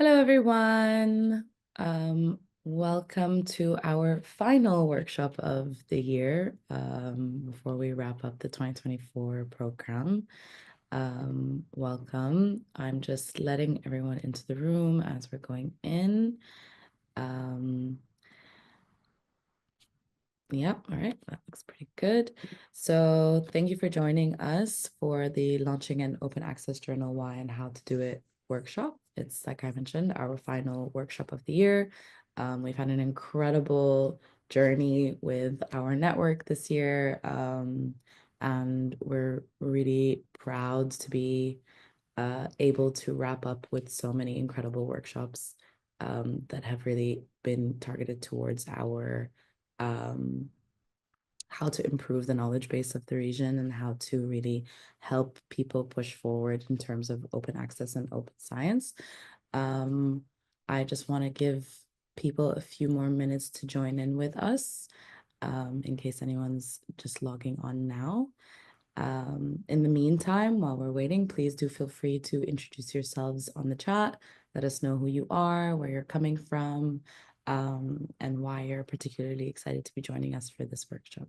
Hello, everyone. Welcome to our final workshop of the year before we wrap up the 2024 program. Welcome. I'm just letting everyone into the room as we're going in. Yep, all right, that looks pretty good. So thank you for joining us for the Launching an Open Access Journal Why and How to Do It workshop. It's, like I mentioned, our final workshop of the year. We've had an incredible journey with our network this year, and we're really proud to be able to wrap up with so many incredible workshops that have really been targeted towards our how to improve the knowledge base of the region and how to really help people push forward in terms of open access and open science. I just want to give people a few more minutes to join in with us in case anyone's just logging on now. In the meantime, while we're waiting, please do feel free to introduce yourselves on the chat. Let us know who you are, where you're coming from, and why you're particularly excited to be joining us for this workshop.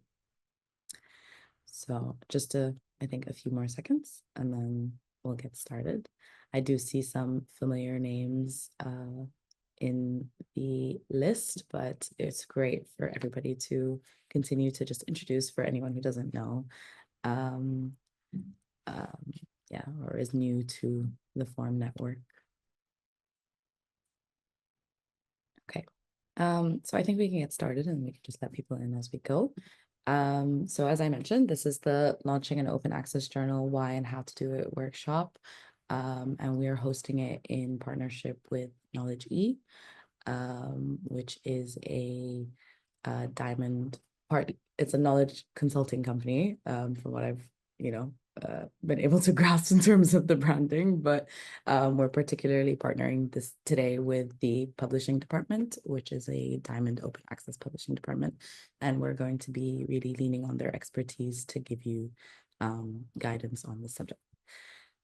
So just I think a few more seconds and then we'll get started. I do see some familiar names in the list, but it's great for everybody to continue to just introduce for anyone who doesn't know. Um, yeah, or is new to the Forum network. Okay. So I think we can get started and we can just let people in as we go. So as I mentioned, this is the Launching an Open Access Journal, Why and How to Do It workshop. And we are hosting it in partnership with Knowledge E, which is a diamond part. It's a knowledge consulting company, from what I've, been able to grasp in terms of the branding, but we're particularly partnering this today with the publishing department, which is a diamond open access publishing department. And we're going to be really leaning on their expertise to give you guidance on the subject.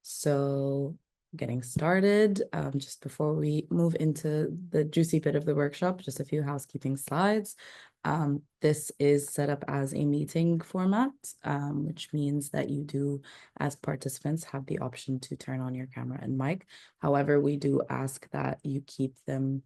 So getting started, just before we move into the juicy bit of the workshop, just a few housekeeping slides. This is set up as a meeting format, which means that you do, as participants, have the option to turn on your camera and mic. However, we do ask that you keep them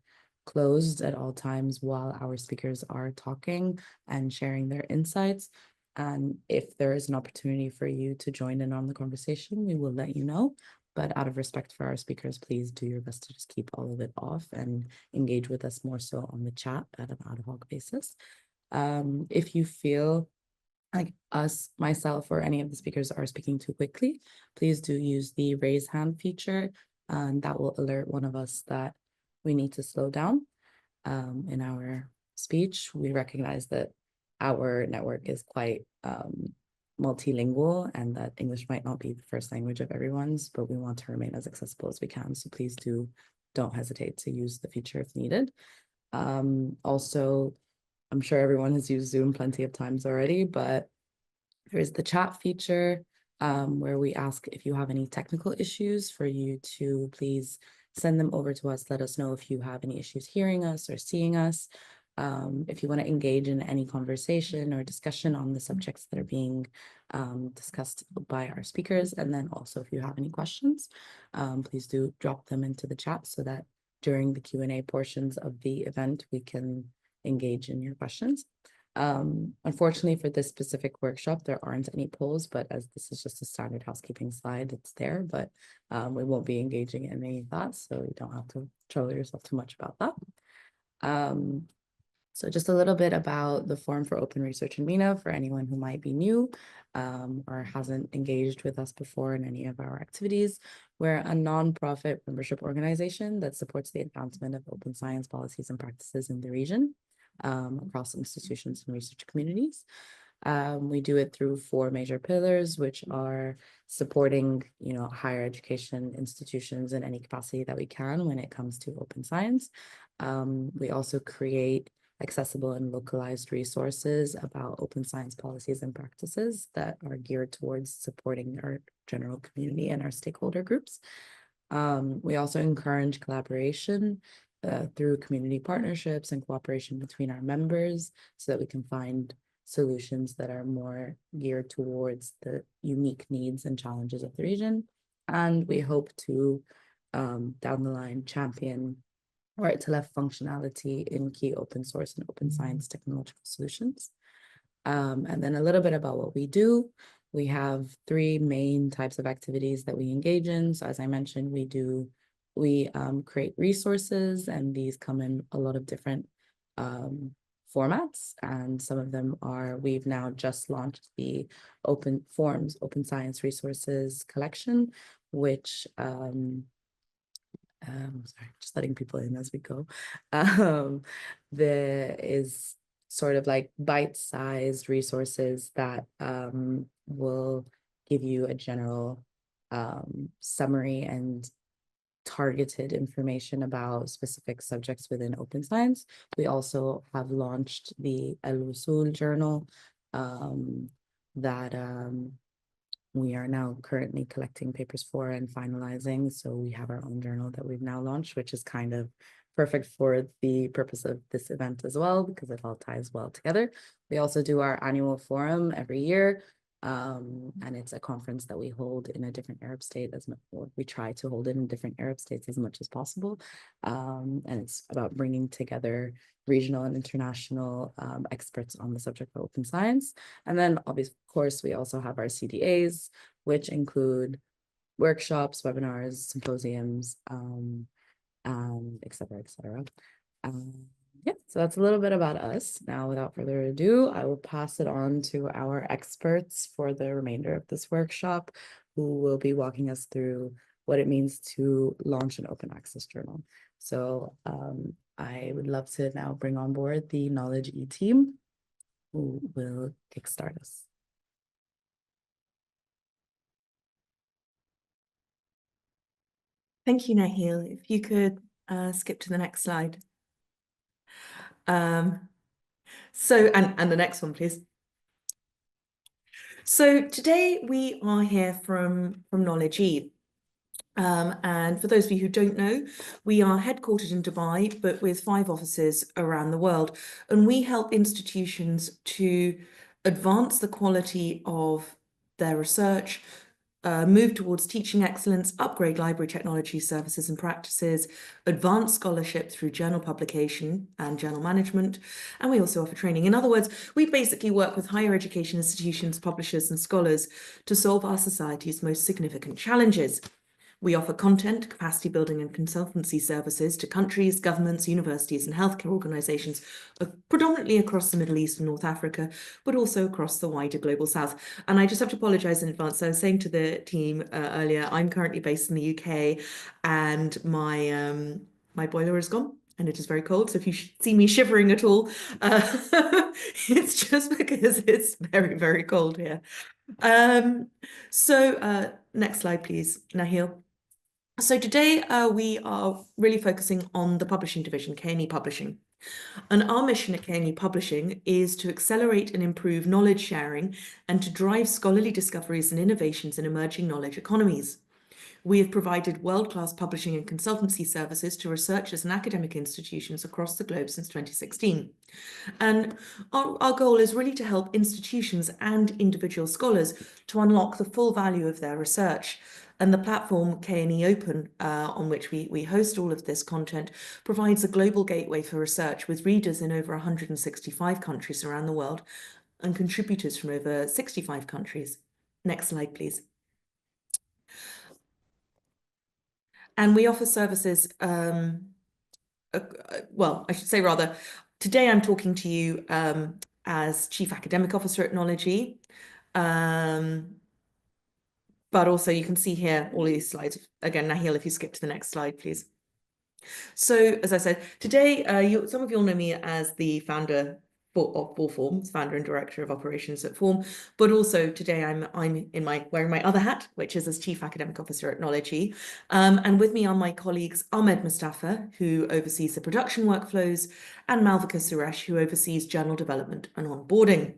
closed at all times while our speakers are talking and sharing their insights. And if there is an opportunity for you to join in on the conversation, we will let you know. But out of respect for our speakers, please do your best to just keep all of it off and engage with us more so on the chat at an ad hoc basis. If you feel like us, myself, or any of the speakers are speaking too quickly, please do use the raise hand feature, and that will alert one of us that we need to slow down in our speech. We recognize that our network is quite multilingual and that English might not be the first language of everyone's, but we want to remain as accessible as we can. So please don't hesitate to use the feature if needed. Also, I'm sure everyone has used Zoom plenty of times already, but there is the chat feature where we ask if you have any technical issues for you to please send them over to us. Let us know if you have any issues hearing us or seeing us. If you want to engage in any conversation or discussion on the subjects that are being discussed by our speakers. And then also if you have any questions, please do drop them into the chat so that during the Q&A portions of the event, we can engage in your questions. Unfortunately for this specific workshop, there aren't any polls, but as this is just a standard housekeeping slide, it's there, but we won't be engaging in any of that, so you don't have to trouble yourself too much about that. So just a little bit about the Forum for Open Research in MENA for anyone who might be new or hasn't engaged with us before in any of our activities. We're a nonprofit membership organization that supports the advancement of open science policies and practices in the region across institutions and research communities. We do it through 4 major pillars, which are supporting, higher education institutions in any capacity that we can when it comes to open science. We also create accessible and localized resources about open science policies and practices that are geared towards supporting our general community and our stakeholder groups. We also encourage collaboration through community partnerships and cooperation between our members so that we can find solutions that are more geared towards the unique needs and challenges of the region. And we hope to, down the line, champion right to left functionality in key open source and open science technological solutions. And then a little bit about what we do. We have three main types of activities that we engage in. So as I mentioned, we create resources, and these come in a lot of different formats. And some of them are, we've now just launched the Open Forms, Open Science Resources Collection, which sorry, just letting people in as we go. There is sort of like bite-sized resources that will give you a general summary and targeted information about specific subjects within open science. We also have launched the Al-Wusul journal that we are now currently collecting papers for and finalizing. So we have our own journal that we've now launched, which is kind of perfect for the purpose of this event as well, because it all ties well together. We also do our annual forum every year. And it's a conference that we hold in a different Arab state as much, or we try to hold it in different Arab states as much as possible. And it's about bringing together regional and international experts on the subject of open science. And then, of course, we also have our CDAs, which include workshops, webinars, symposiums, et cetera, et cetera. Yeah, so that's a little bit about us. Now, without further ado, I will pass it on to our experts for the remainder of this workshop, who will be walking us through what it means to launch an open access journal. So I would love to now bring on board the Knowledge E team, who will kickstart us. Thank you, Nahil. If you could skip to the next slide. And the next one, please. So today we are here from Knowledge E. And for those of you who don't know, we are headquartered in Dubai, but with 5 offices around the world. And we help institutions to advance the quality of their research, move towards teaching excellence, upgrade library technology services and practices, advance scholarship through journal publication and journal management, and we also offer training. In other words, we basically work with higher education institutions, publishers and scholars to solve our society's most significant challenges. We offer content, capacity building and consultancy services to countries, governments, universities and healthcare organisations, predominantly across the Middle East and North Africa, but also across the wider global south. And I just have to apologise in advance. I was saying to the team earlier, I'm currently based in the UK and my boiler is gone. And it is very cold. So if you see me shivering at all, it's just because it's very, very cold here. Next slide, please, Nahil. So today we are really focusing on the publishing division, K&E Publishing. And our mission at K&E Publishing is to accelerate and improve knowledge sharing and to drive scholarly discoveries and innovations in emerging knowledge economies. We have provided world-class publishing and consultancy services to researchers and academic institutions across the globe since 2016. And our goal is really to help institutions and individual scholars to unlock the full value of their research. And the platform K&E Open, on which we host all of this content, provides a global gateway for research with readers in over 165 countries around the world and contributors from over 65 countries. Next slide, please. And we offer services, well, I should say rather, today I'm talking to you as Chief Academic Officer at Knowledge E. But also you can see here all these slides. Again, Nahil, if you skip to the next slide, please. So as I said, today, some of you all know me as the founder for Form, founder and director of operations at Form, but also today I'm wearing my other hat, which is as Chief Academic Officer at Knowledge E. And with me are my colleagues Ahmed Mustafa, who oversees the production workflows, and Malvika Suresh, who oversees journal development and onboarding.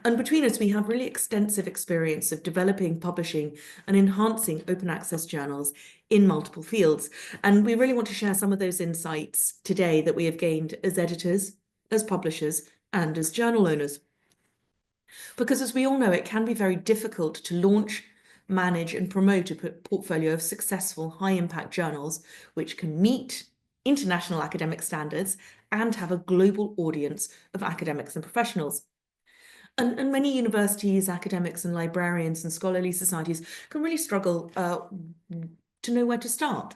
And between us, we have really extensive experience of developing, publishing, and enhancing open access journals in multiple fields. And we really want to share some of those insights today that we have gained as editors, as publishers, and as journal owners. Because as we all know, it can be very difficult to launch, manage, and promote a portfolio of successful, high-impact journals which can meet international academic standards and have a global audience of academics and professionals. And many universities, academics, and librarians and scholarly societies can really struggle to know where to start.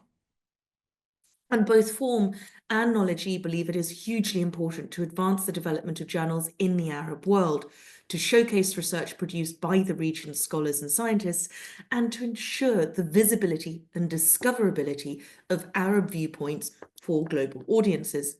And both Form and Knowledge E believe it is hugely important to advance the development of journals in the Arab world, to showcase research produced by the region's scholars and scientists, and to ensure the visibility and discoverability of Arab viewpoints for global audiences.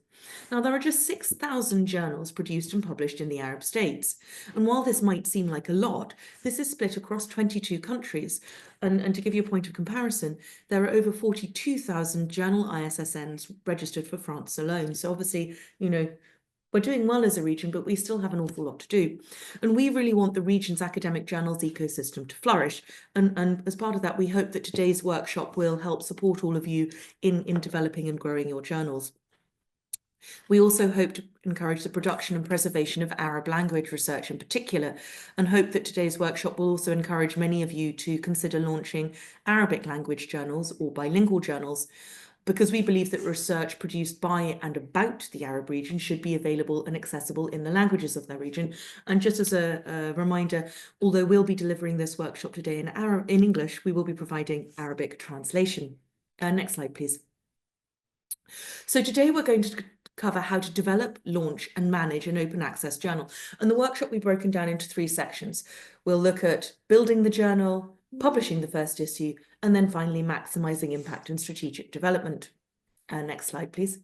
Now, there are just 6,000 journals produced and published in the Arab states. And while this might seem like a lot, this is split across 22 countries. And to give you a point of comparison, there are over 42,000 journal ISSNs registered for France alone. So obviously, we're doing well as a region, but we still have an awful lot to do. And we really want the region's academic journals ecosystem to flourish. And as part of that, we hope that today's workshop will help support all of you in developing and growing your journals. We also hope to encourage the production and preservation of Arab language research in particular, and hope that today's workshop will also encourage many of you to consider launching Arabic language journals or bilingual journals, because we believe that research produced by and about the Arab region should be available and accessible in the languages of their region. And just as a reminder, although we'll be delivering this workshop today in English, we will be providing Arabic translation. Next slide, please. So today we're going to cover how to develop, launch, and manage an open access journal. And the workshop will be broken down into 3 sections. We'll look at building the journal, publishing the first issue, and then finally maximizing impact and strategic development. Next slide, please.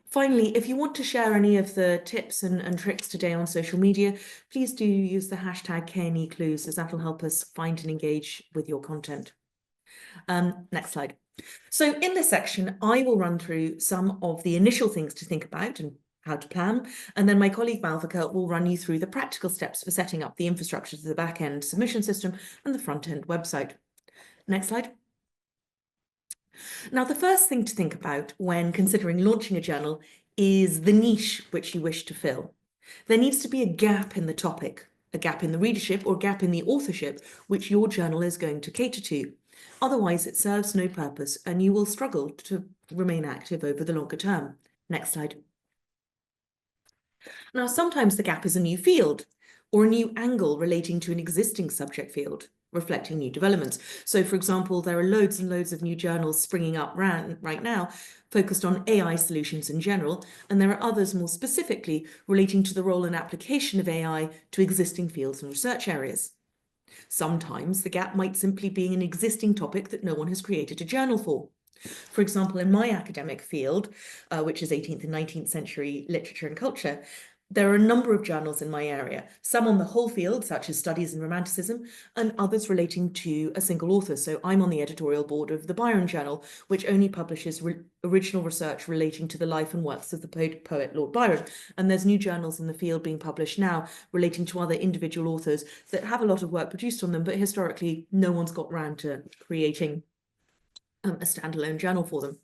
Finally, if you want to share any of the tips and tricks today on social media, please do use the hashtag KNE Clues, as that will help us find and engage with your content. Next slide. So in this section, I will run through some of the initial things to think about and how to plan, and then my colleague Malvika will run you through the practical steps for setting up the infrastructure to the back-end submission system and the front-end website. Next slide. Now, the first thing to think about when considering launching a journal is the niche which you wish to fill. There needs to be a gap in the topic, a gap in the readership, or a gap in the authorship which your journal is going to cater to. Otherwise, it serves no purpose and you will struggle to remain active over the longer term. Next slide. Now, sometimes the gap is a new field or a new angle relating to an existing subject field, reflecting new developments. So, for example, there are loads and loads of new journals springing up right now focused on AI solutions in general, and there are others more specifically relating to the role and application of AI to existing fields and research areas. Sometimes the gap might simply be an existing topic that no one has created a journal for. For example, in my academic field, which is 18th and 19th century literature and culture, there are a number of journals in my area, some on the whole field, such as studies in romanticism, and others relating to a single author. So I'm on the editorial board of the Byron Journal, which only publishes original research relating to the life and works of the poet Lord Byron. And there's new journals in the field being published now relating to other individual authors that have a lot of work produced on them, but historically no one's got round to creating a standalone journal for them.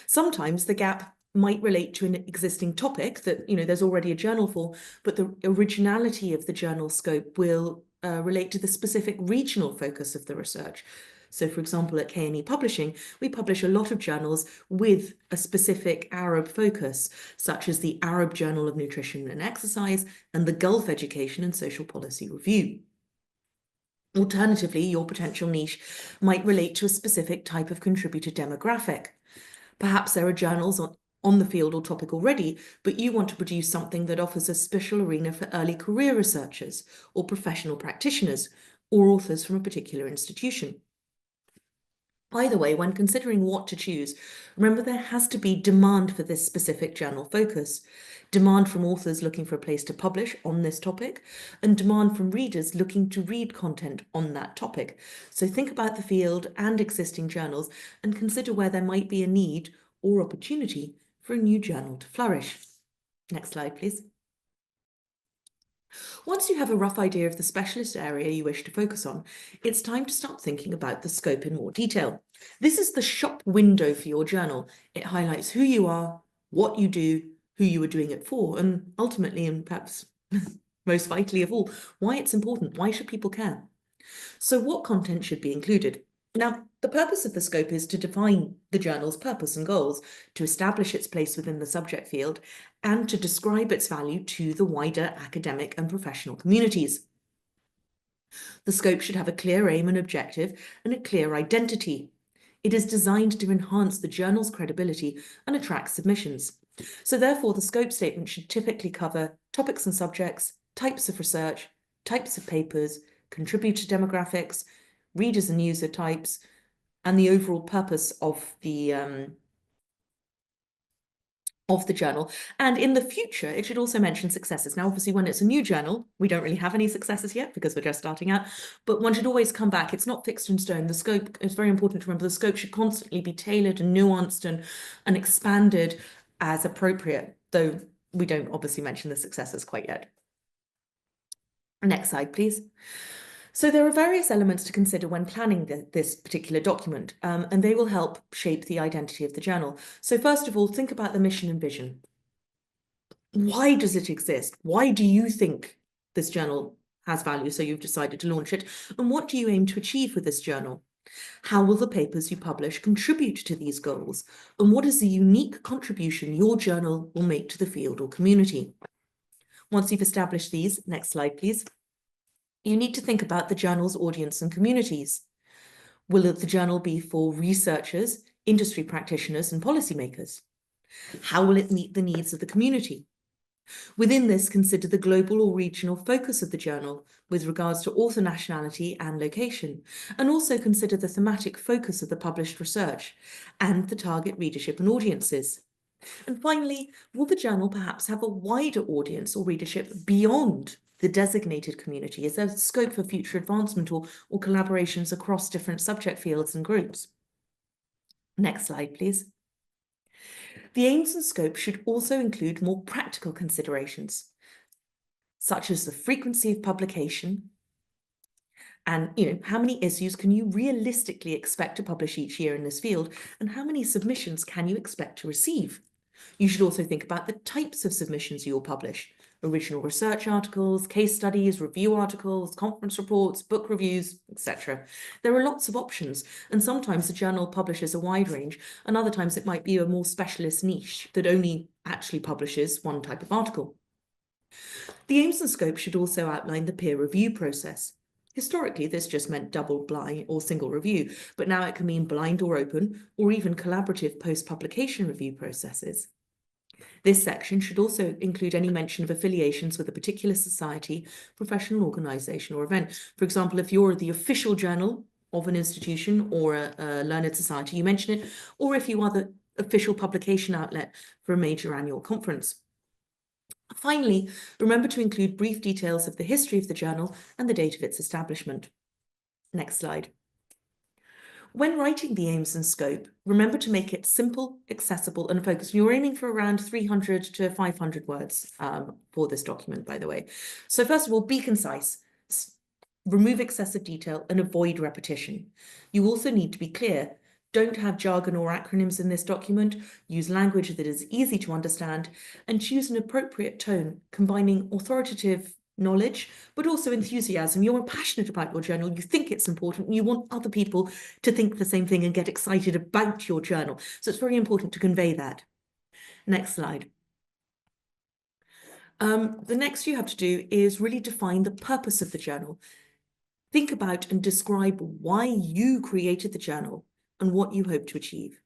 Sometimes the gap might relate to an existing topic that, there's already a journal for, but the originality of the journal scope will relate to the specific regional focus of the research. So, for example, at KNE Publishing, we publish a lot of journals with a specific Arab focus, such as the Arab Journal of Nutrition and Exercise and the Gulf Education and Social Policy Review. Alternatively, your potential niche might relate to a specific type of contributor demographic. Perhaps there are journals on the field or topic already, but you want to produce something that offers a special arena for early career researchers or professional practitioners or authors from a particular institution. Either way, when considering what to choose, remember there has to be demand for this specific journal focus, demand from authors looking for a place to publish on this topic, and demand from readers looking to read content on that topic. So think about the field and existing journals and consider where there might be a need or opportunity for a new journal to flourish. Next slide, please. Once you have a rough idea of the specialist area you wish to focus on, it's time to start thinking about the scope in more detail. This is the shop window for your journal. It highlights who you are, what you do, who you are doing it for, and ultimately, and perhaps most vitally of all, why it's important. Why should people care? So what content should be included? Now, the purpose of the scope is to define the journal's purpose and goals, to establish its place within the subject field, and to describe its value to the wider academic and professional communities. The scope should have a clear aim and objective and a clear identity. It is designed to enhance the journal's credibility and attract submissions. So therefore, the scope statement should typically cover topics and subjects, types of research, types of papers, contributor demographics, readers and user types, and the overall purpose of the journal. And in the future, it should also mention successes. Now, obviously, when it's a new journal, we don't really have any successes yet because we're just starting out, but one should always come back. It's not fixed in stone. The scope is very important to remember. The scope should constantly be tailored and nuanced and expanded as appropriate, though we don't obviously mention the successes quite yet. Next slide, please. So there are various elements to consider when planning this particular document, and they will help shape the identity of the journal. So first of all, think about the mission and vision. Why does it exist? Why do you think this journal has value, so you've decided to launch it? And what do you aim to achieve with this journal? How will the papers you publish contribute to these goals? And what is the unique contribution your journal will make to the field or community? Once you've established these, next slide, please. You need to think about the journal's audience and communities. Will the journal be for researchers, industry practitioners, and policymakers? How will it meet the needs of the community? Within this, consider the global or regional focus of the journal with regards to author nationality and location, and also consider the thematic focus of the published research and the target readership and audiences. And finally, will the journal perhaps have a wider audience or readership beyond the designated community? Is there scope for future advancement or collaborations across different subject fields and groups? Next slide, please. The aims and scope should also include more practical considerations, such as the frequency of publication and, how many issues can you realistically expect to publish each year in this field, and how many submissions can you expect to receive? You should also think about the types of submissions you'll publish: original research articles, case studies, review articles, conference reports, book reviews, etc. There are lots of options, and sometimes the journal publishes a wide range, and other times it might be a more specialist niche that only actually publishes one type of article. The aims and scope should also outline the peer review process. Historically, this just meant double-blind or single review, but now it can mean blind or open, or even collaborative post-publication review processes. This section should also include any mention of affiliations with a particular society, professional organisation or event. For example, if you're the official journal of an institution or a learned society, you mention it, or if you are the official publication outlet for a major annual conference. Finally, remember to include brief details of the history of the journal and the date of its establishment. Next slide. When writing the aims and scope, remember to make it simple, accessible, and focused. You're aiming for around 300 to 500 words for this document, by the way. So first of all, be concise, remove excessive detail, and avoid repetition. You also need to be clear. Don't have jargon or acronyms in this document. Use language that is easy to understand, and choose an appropriate tone, combining authoritative knowledge, but also enthusiasm. You're passionate about your journal, you think it's important, and you want other people to think the same thing and get excited about your journal. So it's very important to convey that. Next slide. The next you have to do is really define the purpose of the journal. Think about and describe why you created the journal and what you hope to achieve.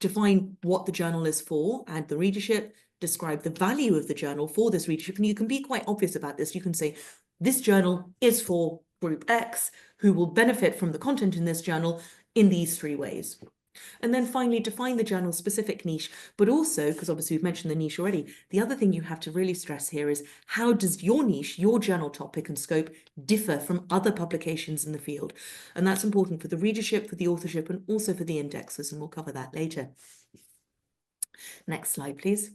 Define what the journal is for and the readership. Describe the value of the journal for this readership, and you can be quite obvious about this. You can say, this journal is for group X, who will benefit from the content in this journal in these 3 ways. And then finally, define the journal's specific niche, but also, because obviously we've mentioned the niche already, the other thing you have to really stress here is how does your niche, your journal topic and scope differ from other publications in the field? And that's important for the readership, for the authorship, and also for the indexers, and we'll cover that later. Next slide, please.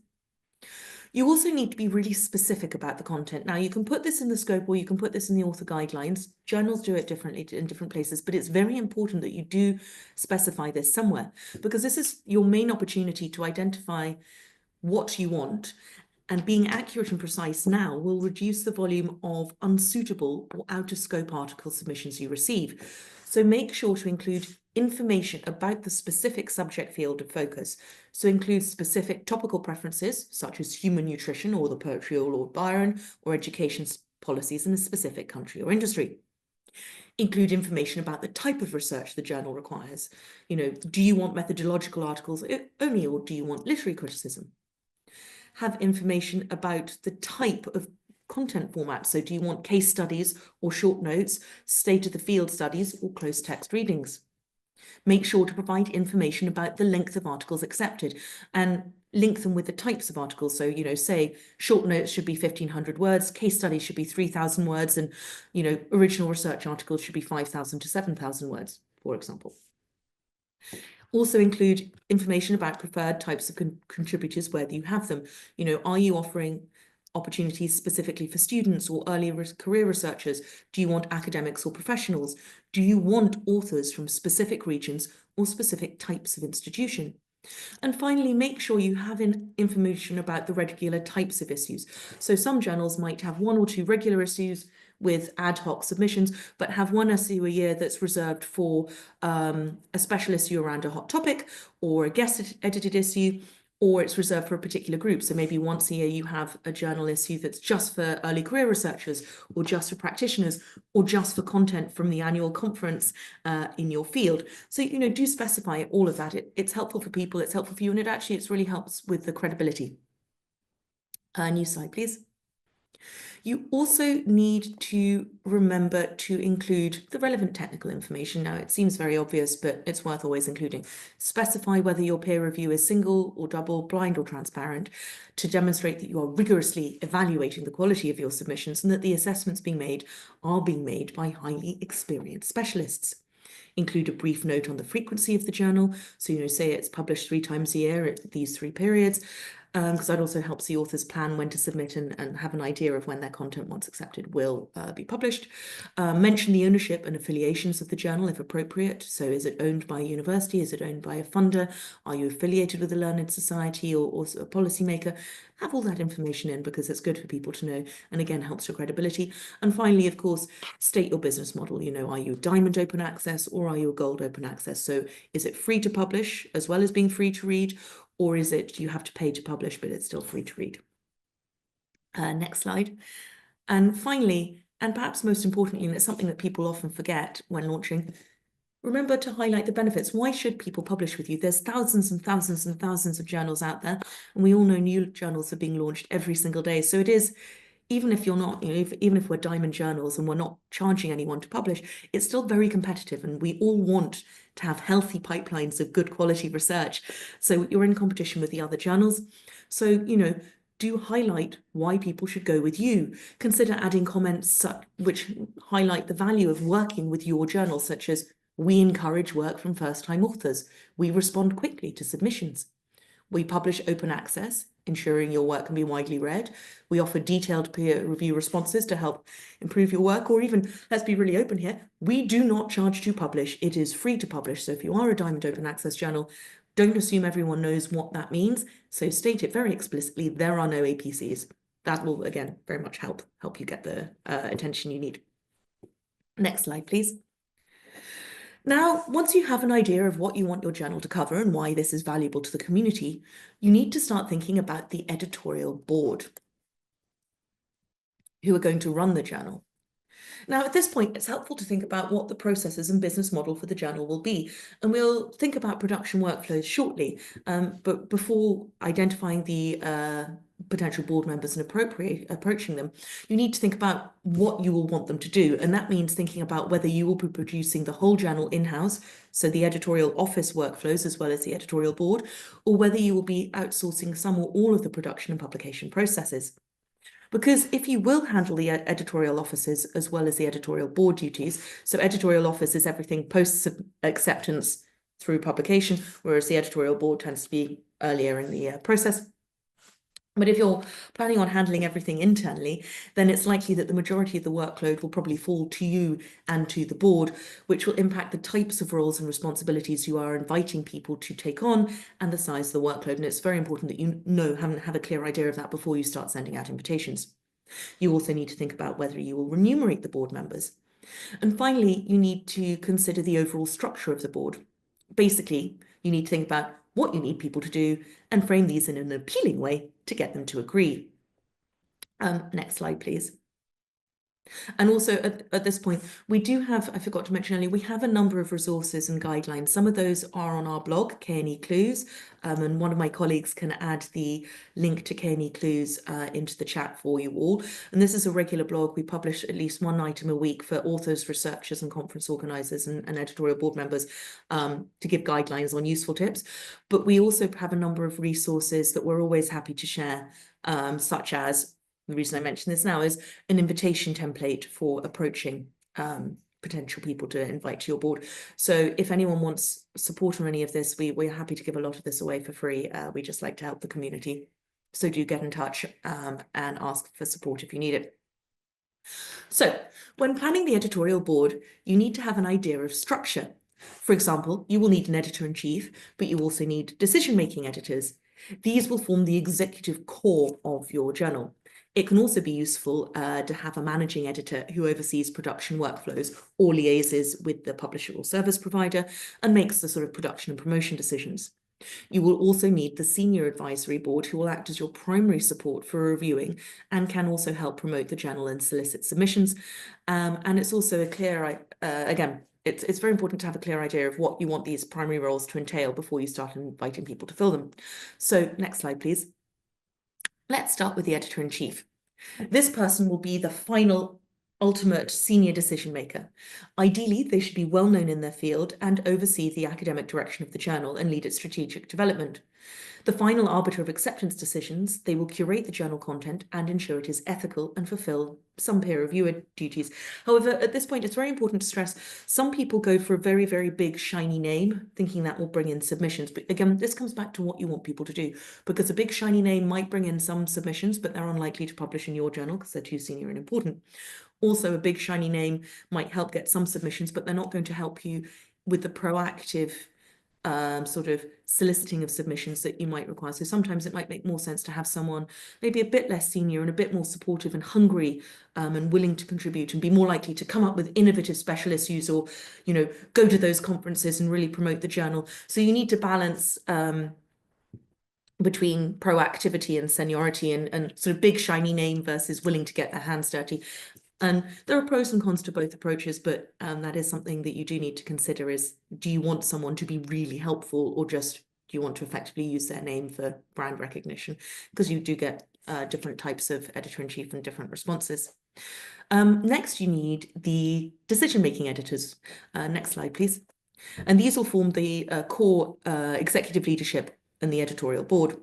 You also need to be really specific about the content. Now, you can put this in the scope or you can put this in the author guidelines. Journals do it differently in different places, but it's very important that you do specify this somewhere, because this is your main opportunity to identify what you want, and being accurate and precise now will reduce the volume of unsuitable or out of scope article submissions you receive. So make sure to include information about the specific subject field of focus. So include specific topical preferences, such as human nutrition or the poetry of Lord Byron, or education policies in a specific country or industry. Include information about the type of research the journal requires. Do you want methodological articles only, or do you want literary criticism? Have information about the type of content format. So do you want case studies or short notes, state of the field studies, or close text readings? Make sure to provide information about the length of articles accepted and link them with the types of articles. So, say short notes should be 1,500 words, case studies should be 3,000 words, and, original research articles should be 5,000 to 7,000 words, for example. Also include information about preferred types of contributors, whether you have them. Are you offering opportunities specifically for students or early career researchers? Do you want academics or professionals? Do you want authors from specific regions or specific types of institution? And finally, make sure you have information about the regular types of issues. So some journals might have 1 or 2 regular issues with ad hoc submissions, but have 1 issue a year that's reserved for a special issue around a hot topic, or a guest edited issue, or it's reserved for a particular group. So maybe once a year you have a journal issue that's just for early career researchers, or just for practitioners, or just for content from the annual conference in your field. So, do specify all of that. It's helpful for people, it's helpful for you, and it really helps with the credibility. New slide, please. You also need to remember to include the relevant technical information. Now, it seems very obvious, but it's worth always including. Specify whether your peer review is single or double, blind or transparent, to demonstrate that you are rigorously evaluating the quality of your submissions and that the assessments being made are being made by highly experienced specialists. Include a brief note on the frequency of the journal. So, say it's published 3 times a year at these 3 periods, because that also helps the authors plan when to submit and have an idea of when their content, once accepted, will be published. Mention the ownership and affiliations of the journal if appropriate. So is it owned by a university? Is it owned by a funder? Are you affiliated with a learned society or a policymaker? Have all that information in, because it's good for people to know, and again helps your credibility. And finally, of course, state your business model. Are you diamond open access or are you a gold open access? So is it free to publish as well as being free to read, or is it you have to pay to publish but it's still free to read? Next slide. And finally, and perhaps most importantly, and it's something that people often forget when launching, remember to highlight the benefits. Why should people publish with you? There's thousands and thousands and thousands of journals out there, and we all know new journals are being launched every single day. So it is, even if you're not, even if we're diamond journals and we're not charging anyone to publish, it's still very competitive, and we all want to have healthy pipelines of good quality research. So you're in competition with the other journals. So, do highlight why people should go with you. Consider adding comments which highlight the value of working with your journal, such as, we encourage work from first-time authors. We respond quickly to submissions. We publish open access, ensuring your work can be widely read. We offer detailed peer review responses to help improve your work, or even, let's be really open here, we do not charge to publish. It is free to publish. So if you are a Diamond Open Access journal, don't assume everyone knows what that means. So state it very explicitly. There are no APCs. That will, again, very much help you get the attention you need. Next slide, please. Now, once you have an idea of what you want your journal to cover and why this is valuable to the community, you need to start thinking about the editorial board, who are going to run the journal. Now, at this point, it's helpful to think about what the processes and business model for the journal will be, and we'll think about production workflows shortly. But before identifying the potential board members and approaching them, you need to think about what you will want them to do, and that means thinking about whether you will be producing the whole journal in-house, so the editorial office workflows as well as the editorial board, or whether you will be outsourcing some or all of the production and publication processes. Because if you will handle the editorial offices as well as the editorial board duties, so editorial office is everything post acceptance through publication, whereas the editorial board tends to be earlier in the process. But if you're planning on handling everything internally, then it's likely that the majority of the workload will probably fall to you and to the board, which will impact the types of roles and responsibilities you are inviting people to take on and the size of the workload. And it's very important that you have a clear idea of that before you start sending out invitations. You also need to think about whether you will remunerate the board members. And finally, you need to consider the overall structure of the board. Basically, you need to think about what you need people to do and frame these in an appealing way to get them to agree. Next slide, please. And also at this point, we do have, I forgot to mention earlier, we have a number of resources and guidelines. Some of those are on our blog, K&E Clues, and one of my colleagues can add the link to K&E Clues into the chat for you all. And this is a regular blog. We publish at least one item a week for authors, researchers, and conference organisers and editorial board members to give guidelines on useful tips. But we also have a number of resources that we're always happy to share, such as, the reason I mention this now is an invitation template for approaching potential people to invite to your board. So if anyone wants support on any of this, we're happy to give a lot of this away for free. We just like to help the community. So do get in touch and ask for support if you need it. So when planning the editorial board, you need to have an idea of structure. For example, you will need an editor-in-chief, but you also need decision-making editors. These will form the executive core of your journal. It can also be useful to have a managing editor who oversees production workflows or liaises with the publisher or service provider and makes the sort of production and promotion decisions. You will also need the senior advisory board who will act as your primary support for reviewing and can also help promote the journal and solicit submissions. And it's also a clear, again, it's very important to have a clear idea of what you want these primary roles to entail before you start inviting people to fill them. So next slide, please. Let's start with the editor-in-chief. This person will be the final, ultimate senior decision maker. Ideally, they should be well known in their field and oversee the academic direction of the journal and lead its strategic development. The final arbiter of acceptance decisions, they will curate the journal content and ensure it is ethical and fulfill some peer reviewer duties. However, at this point, it's very important to stress some people go for a very, very big shiny name, thinking that will bring in submissions. But again, this comes back to what you want people to do, because a big shiny name might bring in some submissions, but they're unlikely to publish in your journal because they're too senior and important. Also, a big shiny name might help get some submissions, but they're not going to help you with the proactive sort of soliciting of submissions that you might require. So sometimes it might make more sense to have someone maybe a bit less senior and a bit more supportive and hungry and willing to contribute and be more likely to come up with innovative special issues or, you know, go to those conferences and really promote the journal. So you need to balance between proactivity and seniority and sort of big shiny name versus willing to get their hands dirty. And there are pros and cons to both approaches, but that is something that you do need to consider is, do you want someone to be really helpful or just do you want to effectively use their name for brand recognition? Because you do get different types of editor-in-chief and different responses. Next, you need the decision-making editors. Next slide, please. And these will form the core executive leadership and the editorial board.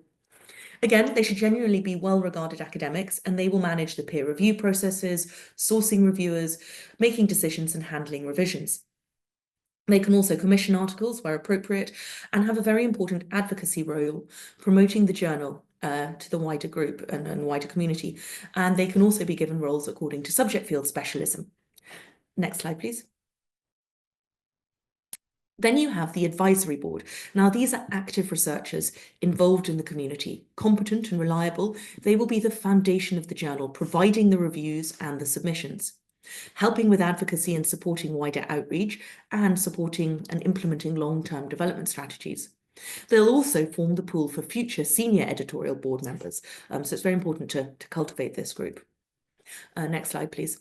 Again, they should genuinely be well-regarded academics, and they will manage the peer review processes, sourcing reviewers, making decisions and handling revisions. They can also commission articles where appropriate and have a very important advocacy role, promoting the journal to the wider group and wider community. And they can also be given roles according to subject field specialism. Next slide, please. Then you have the advisory board. Now, these are active researchers involved in the community, competent and reliable. They will be the foundation of the journal, providing the reviews and the submissions, helping with advocacy and supporting wider outreach and supporting and implementing long-term development strategies. They'll also form the pool for future senior editorial board members. So it's very important to cultivate this group. Next slide, please.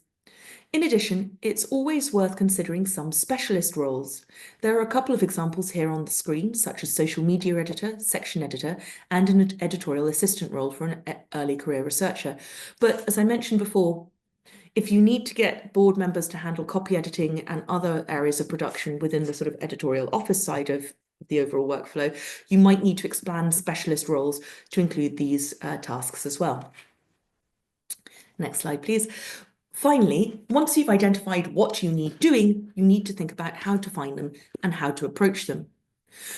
In addition, it's always worth considering some specialist roles. There are a couple of examples here on the screen, such as social media editor, section editor, and an editorial assistant role for an early career researcher. But as I mentioned before, if you need to get board members to handle copy editing and other areas of production within the sort of editorial office side of the overall workflow, you might need to expand specialist roles to include these tasks as well. Next slide, please. Finally, once you've identified what you need doing, you need to think about how to find them and how to approach them.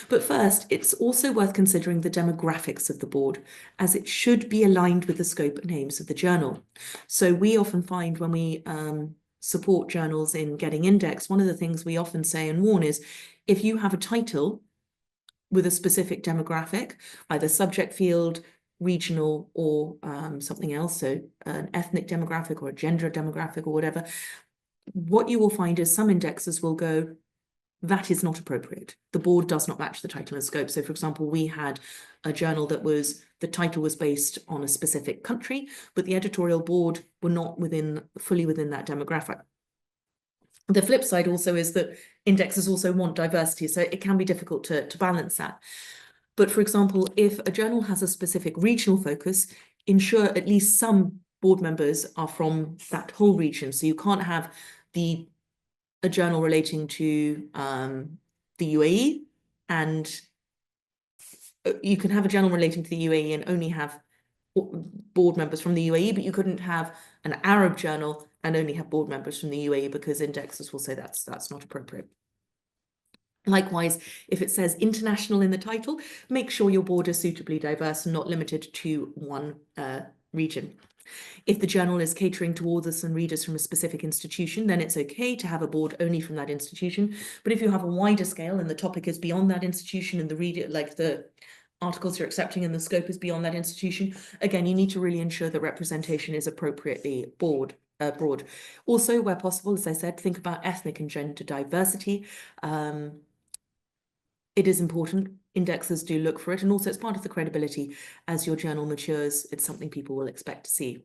But first, it's also worth considering the demographics of the board, as it should be aligned with the scope and aims of the journal. So we often find when we support journals in getting indexed, one of the things we often say and warn is, if you have a title with a specific demographic, either subject field, regional, or something else, so an ethnic demographic or a gender demographic or whatever, what you will find is some indexers will go, that is not appropriate. The board does not match the title and scope. So for example, we had a journal that was, the title was based on a specific country, but the editorial board were not fully within that demographic. The flip side also is that indexers also want diversity, so it can be difficult to balance that. But for example, if a journal has a specific regional focus, ensure at least some board members are from that whole region. So you can't have a journal relating to the UAE, and you can have a journal relating to the UAE and only have board members from the UAE, but you couldn't have an Arab journal and only have board members from the UAE, because indexers will say that's not appropriate. Likewise, if it says international in the title, make sure your board is suitably diverse and not limited to one region. If the journal is catering to authors and readers from a specific institution, then it's okay to have a board only from that institution. But if you have a wider scale and the topic is beyond that institution and the reader, like the articles you're accepting and the scope is beyond that institution, again, you need to really ensure that representation is appropriately broad. Also, where possible, as I said, think about ethnic and gender diversity. It is important. Indexers do look for it, and also it's part of the credibility. As your journal matures, it's something people will expect to see.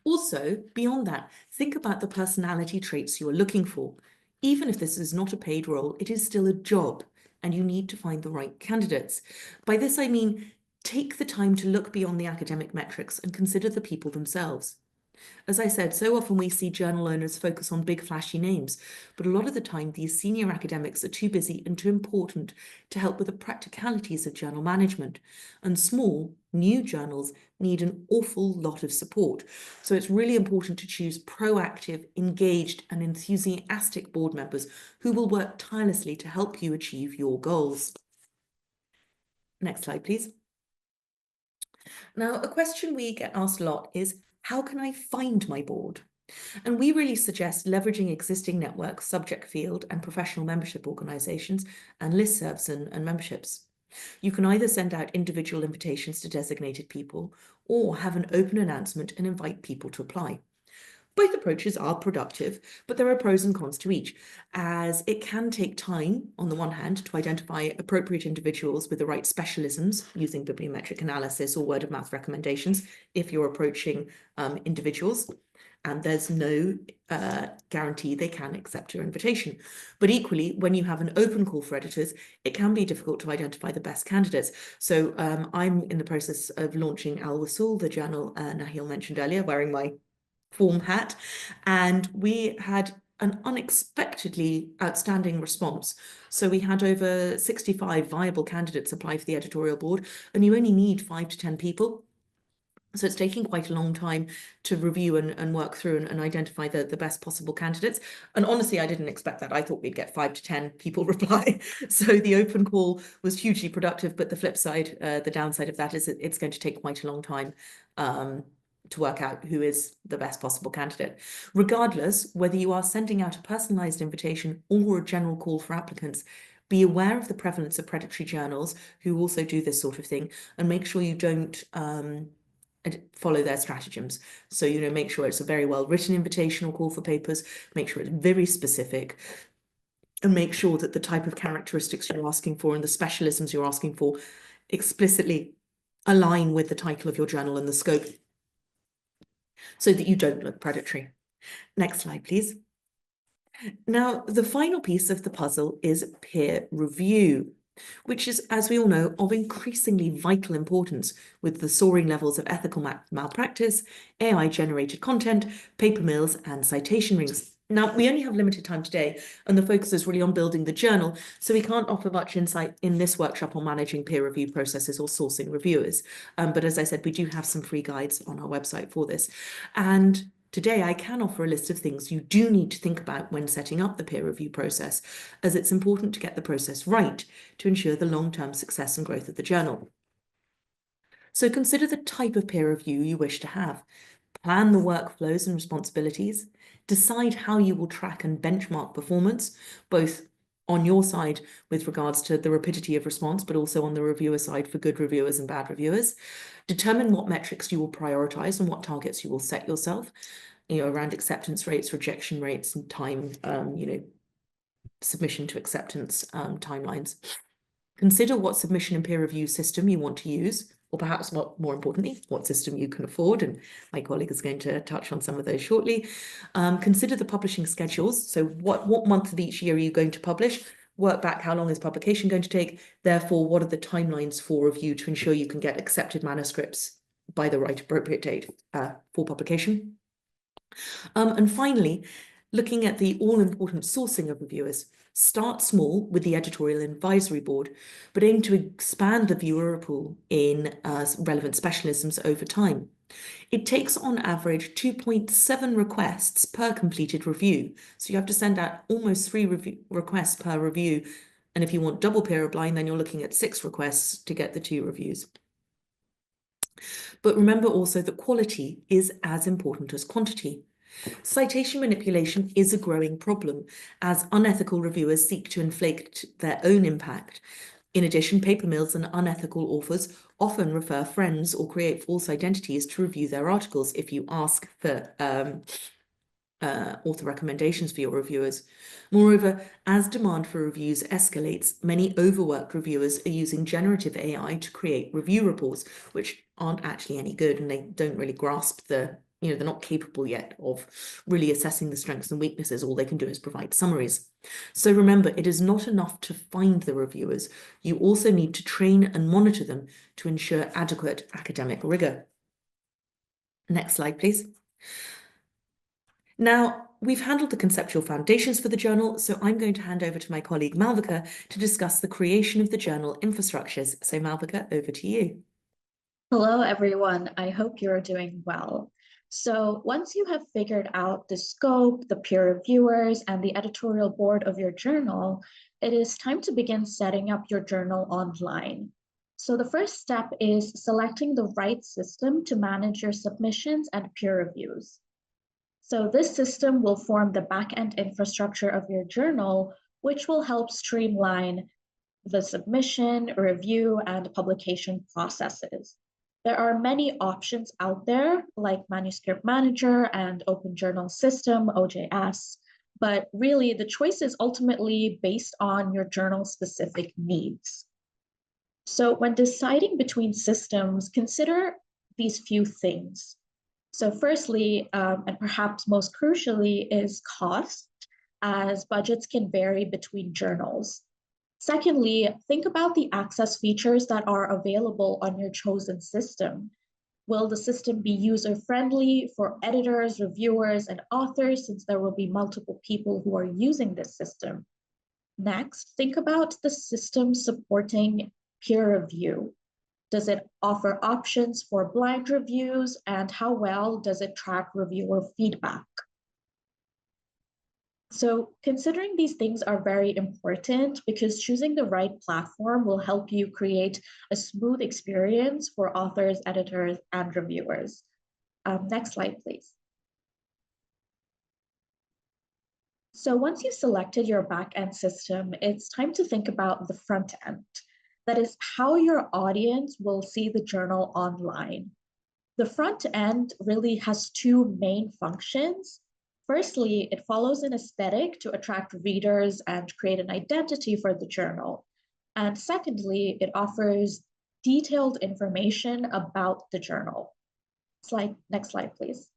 Also, beyond that, think about the personality traits you are looking for. Even if this is not a paid role, it is still a job, and you need to find the right candidates. By this, I mean, take the time to look beyond the academic metrics and consider the people themselves. As I said, so often we see journal owners focus on big flashy names, but a lot of the time these senior academics are too busy and too important to help with the practicalities of journal management. And small, new journals need an awful lot of support. So it's really important to choose proactive, engaged, and enthusiastic board members who will work tirelessly to help you achieve your goals. Next slide, please. Now, a question we get asked a lot is, how can I find my board? And we really suggest leveraging existing networks, subject field, and professional membership organizations and listservs and memberships. You can either send out individual invitations to designated people or have an open announcement and invite people to apply. Both approaches are productive, but there are pros and cons to each, as it can take time, on the one hand, to identify appropriate individuals with the right specialisms using bibliometric analysis or word of mouth recommendations if you're approaching individuals, and there's no guarantee they can accept your invitation. But equally, when you have an open call for editors, it can be difficult to identify the best candidates. So I'm in the process of launching Al Wasul, the journal Nahil mentioned earlier, wearing my form hat, and we had an unexpectedly outstanding response. So we had over 65 viable candidates apply for the editorial board, and you only need 5 to 10 people. So it's taking quite a long time to review and work through and identify the best possible candidates. And honestly, I didn't expect that. I thought we'd get 5 to 10 people reply. So the open call was hugely productive, but the flip side, the downside of that is it's going to take quite a long time to work out who is the best possible candidate. Regardless, whether you are sending out a personalized invitation or a general call for applicants, be aware of the prevalence of predatory journals who also do this sort of thing, and make sure you don't follow their stratagems. So, make sure it's a very well written invitation or call for papers, make sure it's very specific, and make sure that the type of characteristics you're asking for and the specialisms you're asking for explicitly align with the title of your journal and the scope, so that you don't look predatory. Next slide, please. Now, the final piece of the puzzle is peer review, which is, as we all know, of increasingly vital importance with the soaring levels of ethical malpractice, AI-generated content, paper mills, and citation rings. Now, we only have limited time today, and the focus is really on building the journal, so we can't offer much insight in this workshop on managing peer review processes or sourcing reviewers. But as I said, we do have some free guides on our website for this. And today, I can offer a list of things you do need to think about when setting up the peer review process, as it's important to get the process right to ensure the long-term success and growth of the journal. So consider the type of peer review you wish to have. Plan the workflows and responsibilities. Decide how you will track and benchmark performance, both on your side with regards to the rapidity of response, but also on the reviewer side for good reviewers and bad reviewers. Determine what metrics you will prioritize and what targets you will set yourself, around acceptance rates, rejection rates, and time, submission to acceptance timelines. Consider what submission and peer review system you want to use, or perhaps more importantly, what system you can afford. And my colleague is going to touch on some of those shortly. Consider the publishing schedules. So what month of each year are you going to publish? Work back how long is publication going to take? Therefore, what are the timelines for review to ensure you can get accepted manuscripts by the right appropriate date for publication? And finally, looking at the all-important sourcing of reviewers. Start small with the editorial advisory board, but aim to expand the viewer pool in relevant specialisms over time. It takes on average 2.7 requests per completed review. So you have to send out almost 3 requests per review. And if you want double peer blind, then you're looking at 6 requests to get the 2 reviews. But remember also that quality is as important as quantity. Citation manipulation is a growing problem as unethical reviewers seek to inflate their own impact. In addition, paper mills and unethical authors often refer friends or create false identities to review their articles if you ask for author recommendations for your reviewers. Moreover, as demand for reviews escalates, many overworked reviewers are using generative AI to create review reports, which aren't actually any good, and they don't really grasp they're not capable yet of really assessing the strengths and weaknesses. All they can do is provide summaries. So remember, it is not enough to find the reviewers. You also need to train and monitor them to ensure adequate academic rigor. Next slide, please. Now, we've handled the conceptual foundations for the journal, so I'm going to hand over to my colleague Malvika to discuss the creation of the journal infrastructures. So Malvika, over to you. Hello, everyone. I hope you're doing well. So once you have figured out the scope, the peer reviewers, and the editorial board of your journal, it is time to begin setting up your journal online. So the first step is selecting the right system to manage your submissions and peer reviews. So this system will form the backend infrastructure of your journal, which will help streamline the submission, review, and publication processes. There are many options out there, like Manuscript Manager and Open Journal System, OJS, but really the choice is ultimately based on your journal-specific needs. So when deciding between systems, consider these few things. So firstly, and perhaps most crucially, is cost, as budgets can vary between journals. Secondly, think about the access features that are available on your chosen system. Will the system be user-friendly for editors, reviewers, and authors, since there will be multiple people who are using this system? Next, think about the system supporting peer review. Does it offer options for blind reviews, and how well does it track reviewer feedback? So considering these things are very important because choosing the right platform will help you create a smooth experience for authors, editors, and reviewers. Next slide, please. So once you've selected your back-end system, it's time to think about the front end. That is how your audience will see the journal online. The front end really has 2 main functions. Firstly, it follows an aesthetic to attract readers and create an identity for the journal. And secondly, it offers detailed information about the journal. Next slide, please.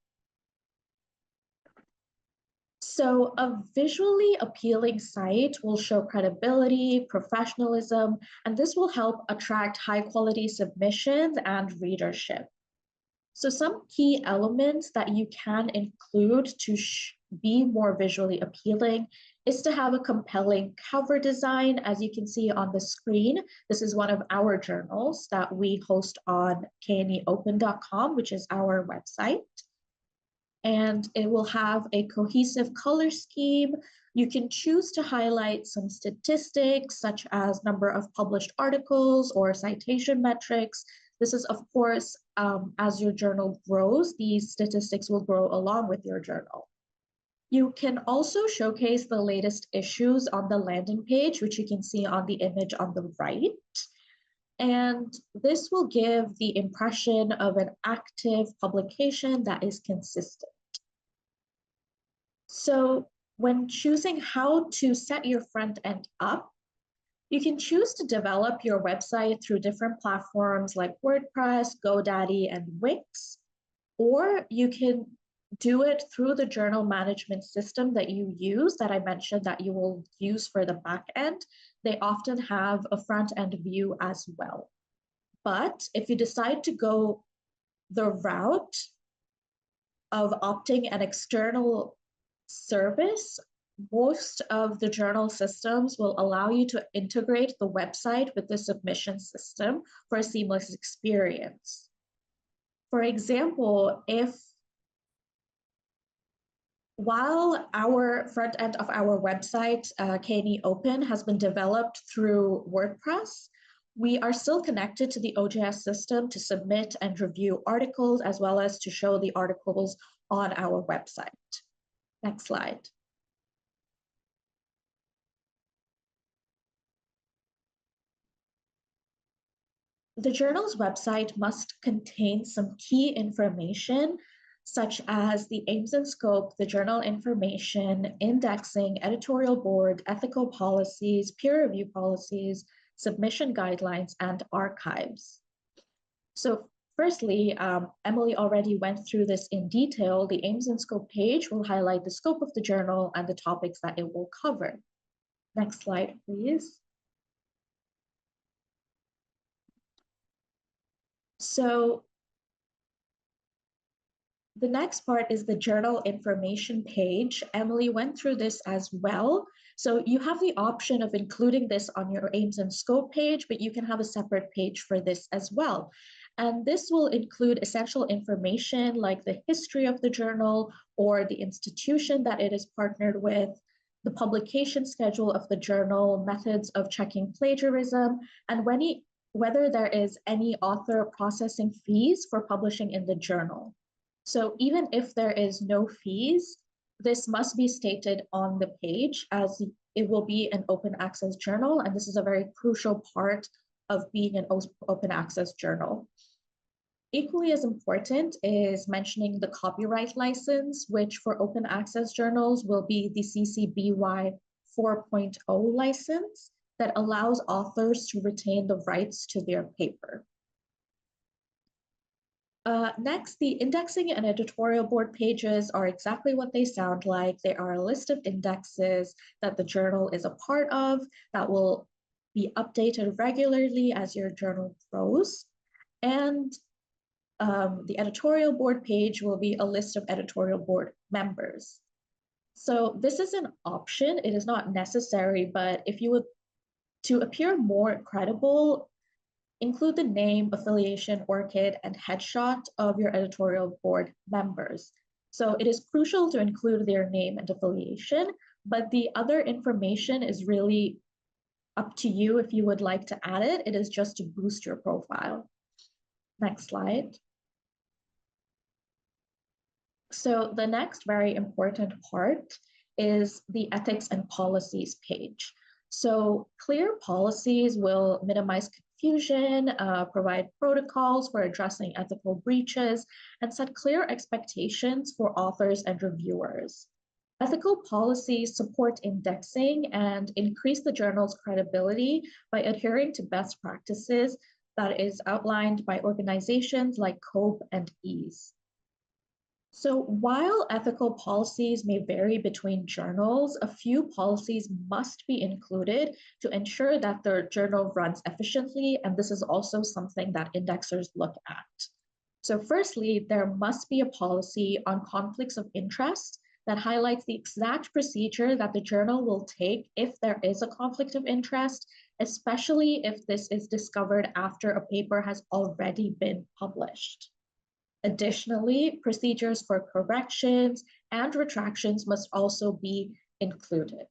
So a visually appealing site will show credibility, professionalism, and this will help attract high quality submissions and readership. So some key elements that you can include to be more visually appealing is to have a compelling cover design. As you can see on the screen, this is one of our journals that we host on kneopen.com, which is our website. And it will have a cohesive color scheme. You can choose to highlight some statistics, such as number of published articles or citation metrics. This is, of course, as your journal grows, these statistics will grow along with your journal. You can also showcase the latest issues on the landing page, which you can see on the image on the right. And this will give the impression of an active publication that is consistent. So when choosing how to set your front end up, you can choose to develop your website through different platforms like WordPress, GoDaddy, and Wix, or you can do it through the journal management system that you use that I mentioned that you will use for the back end. They often have a front end view as well. But if you decide to go the route of opting an external service, most of the journal systems will allow you to integrate the website with the submission system for a seamless experience. For example, while our front end of our website, KNE Open, has been developed through WordPress, we are still connected to the OJS system to submit and review articles, as well as to show the articles on our website. Next slide. The journal's website must contain some key information, such as the aims and scope, the journal information, indexing, editorial board, ethical policies, peer review policies, submission guidelines, and archives. So firstly, Emily already went through this in detail. The aims and scope page will highlight the scope of the journal and the topics that it will cover. Next slide, please. So the next part is the journal information page. Emily went through this as well. So you have the option of including this on your aims and scope page, but you can have a separate page for this as well. And this will include essential information like the history of the journal or the institution that it is partnered with, the publication schedule of the journal, methods of checking plagiarism, and whether there is any author processing fees for publishing in the journal. So even if there is no fees, this must be stated on the page as it will be an open access journal, and this is a very crucial part of being an open access journal. Equally as important is mentioning the copyright license, which for open access journals will be the CC BY 4.0 license that allows authors to retain the rights to their paper. Next, the indexing and editorial board pages are exactly what they sound like. They are a list of indexes that the journal is a part of that will be updated regularly as your journal grows. And the editorial board page will be a list of editorial board members. So this is an option. It is not necessary, but if you would, to appear more credible, include the name, affiliation, ORCID, and headshot of your editorial board members. So it is crucial to include their name and affiliation, but the other information is really up to you if you would like to add it. It is just to boost your profile. Next slide. So the next very important part is the ethics and policies page. So clear policies will minimize confusion, provide protocols for addressing ethical breaches, and set clear expectations for authors and reviewers. Ethical policies support indexing and increase the journal's credibility by adhering to best practices that is outlined by organizations like COPE and EASE. So while ethical policies may vary between journals, a few policies must be included to ensure that the journal runs efficiently, and this is also something that indexers look at. So firstly, there must be a policy on conflicts of interest that highlights the exact procedure that the journal will take if there is a conflict of interest, especially if this is discovered after a paper has already been published. Additionally, procedures for corrections and retractions must also be included.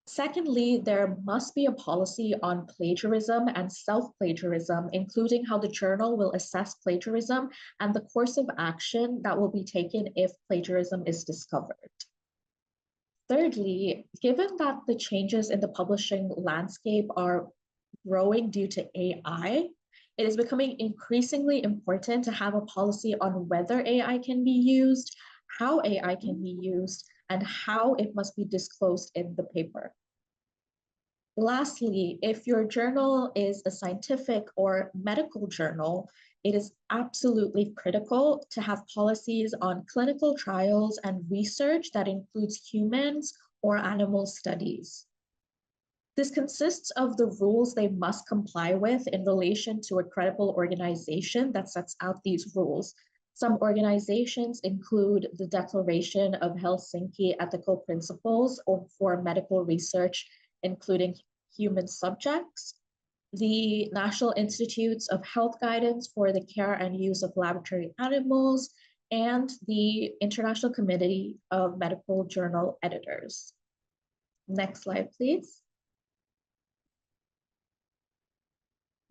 Secondly, there must be a policy on plagiarism and self-plagiarism, including how the journal will assess plagiarism and the course of action that will be taken if plagiarism is discovered. Thirdly, given that the changes in the publishing landscape are growing due to AI, it is becoming increasingly important to have a policy on whether AI can be used, how AI can be used, and how it must be disclosed in the paper. Lastly, if your journal is a scientific or medical journal, it is absolutely critical to have policies on clinical trials and research that includes humans or animal studies. This consists of the rules they must comply with in relation to a credible organization that sets out these rules. Some organizations include the Declaration of Helsinki Ethical Principles for medical research, including human subjects, the National Institutes of Health Guidance for the Care and Use of Laboratory Animals, and the International Committee of Medical Journal Editors. Next slide, please.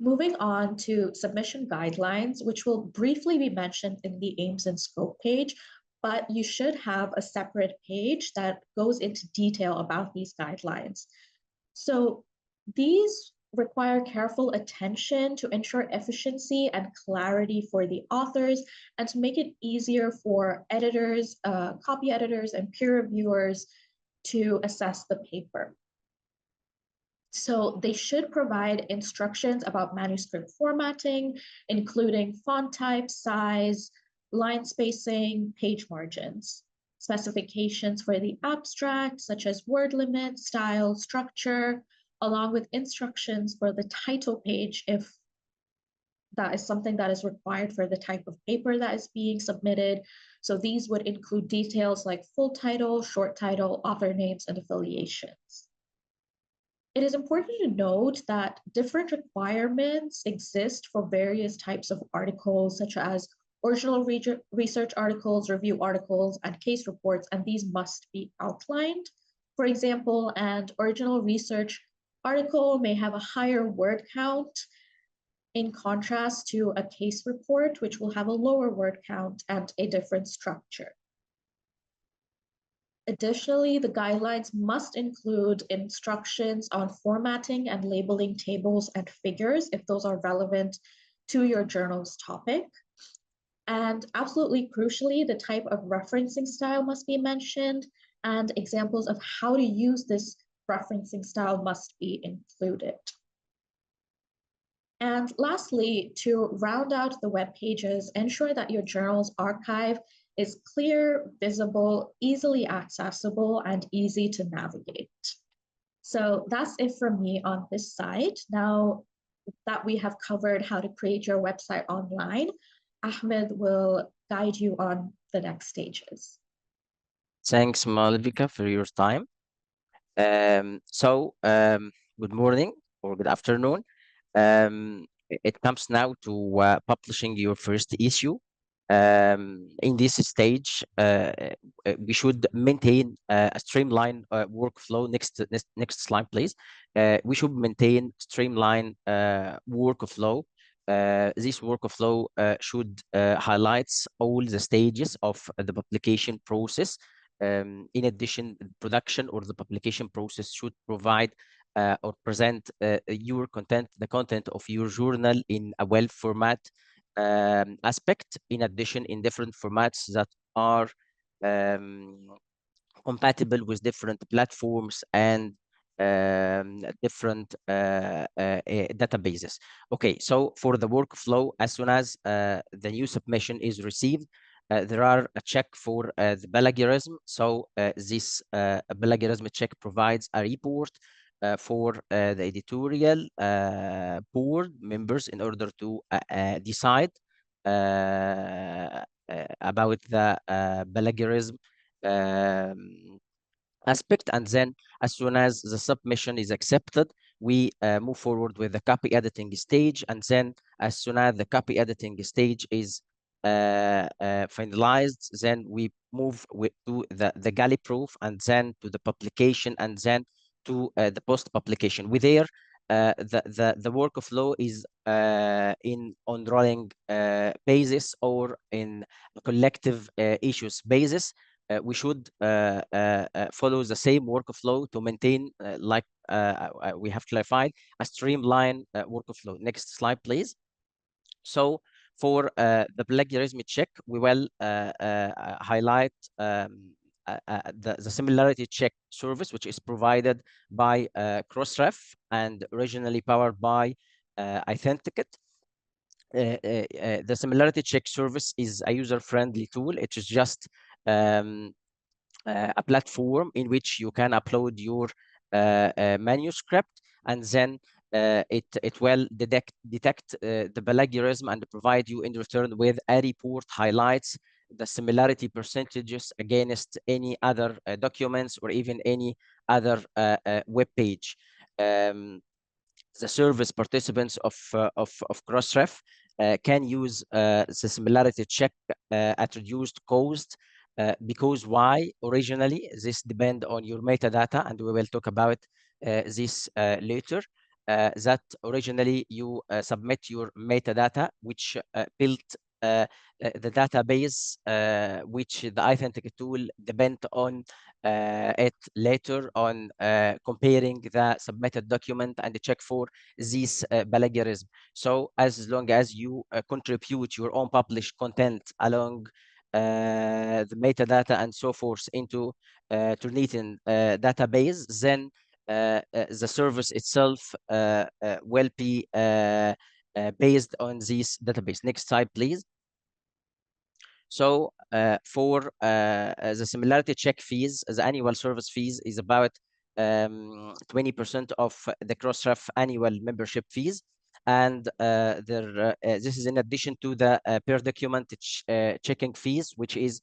Moving on to submission guidelines, which will briefly be mentioned in the aims and scope page, but you should have a separate page that goes into detail about these guidelines. So these require careful attention to ensure efficiency and clarity for the authors and to make it easier for editors, copy editors, and peer reviewers to assess the paper. So they should provide instructions about manuscript formatting, including font type, size, line spacing, page margins, specifications for the abstract, such as word limit, style, structure, along with instructions for the title page if that is something that is required for the type of paper that is being submitted. So these would include details like full title, short title, author names, and affiliations. It is important to note that different requirements exist for various types of articles, such as original research articles, review articles, and case reports, and these must be outlined. For example, an original research article may have a higher word count in contrast to a case report, which will have a lower word count and a different structure. Additionally, the guidelines must include instructions on formatting and labeling tables and figures if those are relevant to your journal's topic. And absolutely crucially, the type of referencing style must be mentioned, and examples of how to use this referencing style must be included. And lastly, to round out the web pages, ensure that your journal's archive is clear, visible, easily accessible, and easy to navigate. So that's it from me on this side. Now that we have covered how to create your website online, Ahmed will guide you on the next stages. Thanks, Malvika, for your time. Good morning or good afternoon. It comes now to publishing your first issue. In this stage, we should maintain a streamlined workflow. Next slide, please. We should maintain streamlined workflow. This workflow should highlights all the stages of the publication process. In addition, production or the publication process should provide or present your content, the content of your journal in a well format aspect. In addition, in different formats that are compatible with different platforms and different databases. Okay, so for the workflow, as soon as the new submission is received, there are a check for the plagiarism. So this plagiarism check provides a report for the editorial board members in order to decide about the plagiarism um, aspect. And then as soon as the submission is accepted, we move forward with the copy editing stage. And then as soon as the copy editing stage is finalized, then we move to the galley proof, and then to the publication, and then to the post publication. With there, the workflow is in on rolling basis, or in collective issues basis. We should follow the same workflow to maintain, like we have clarified, a streamlined workflow. Next slide, please. So for the plagiarism check, we will highlight the similarity check service, which is provided by Crossref and originally powered by Authenticate. The similarity check service is a user-friendly tool. It is just a platform in which you can upload your manuscript, and then it will detect the plagiarism and provide you in return with a report highlights the similarity percentages against any other documents, or even any other web page. The service participants of Crossref can use the similarity check at reduced cost, because why? Originally, this depend on your metadata, and we will talk about this later. That originally you submit your metadata, which built the database, which the Authentic tool depend on it later on, comparing the submitted document and check for this plagiarism. So as long as you contribute your own published content along the metadata and so forth into Turnitin database, then the service itself will be based on this database. Next slide, please. So for the similarity check fees, the annual service fees is about 20% of the Crossref annual membership fees. And this is in addition to the per document checking fees, which is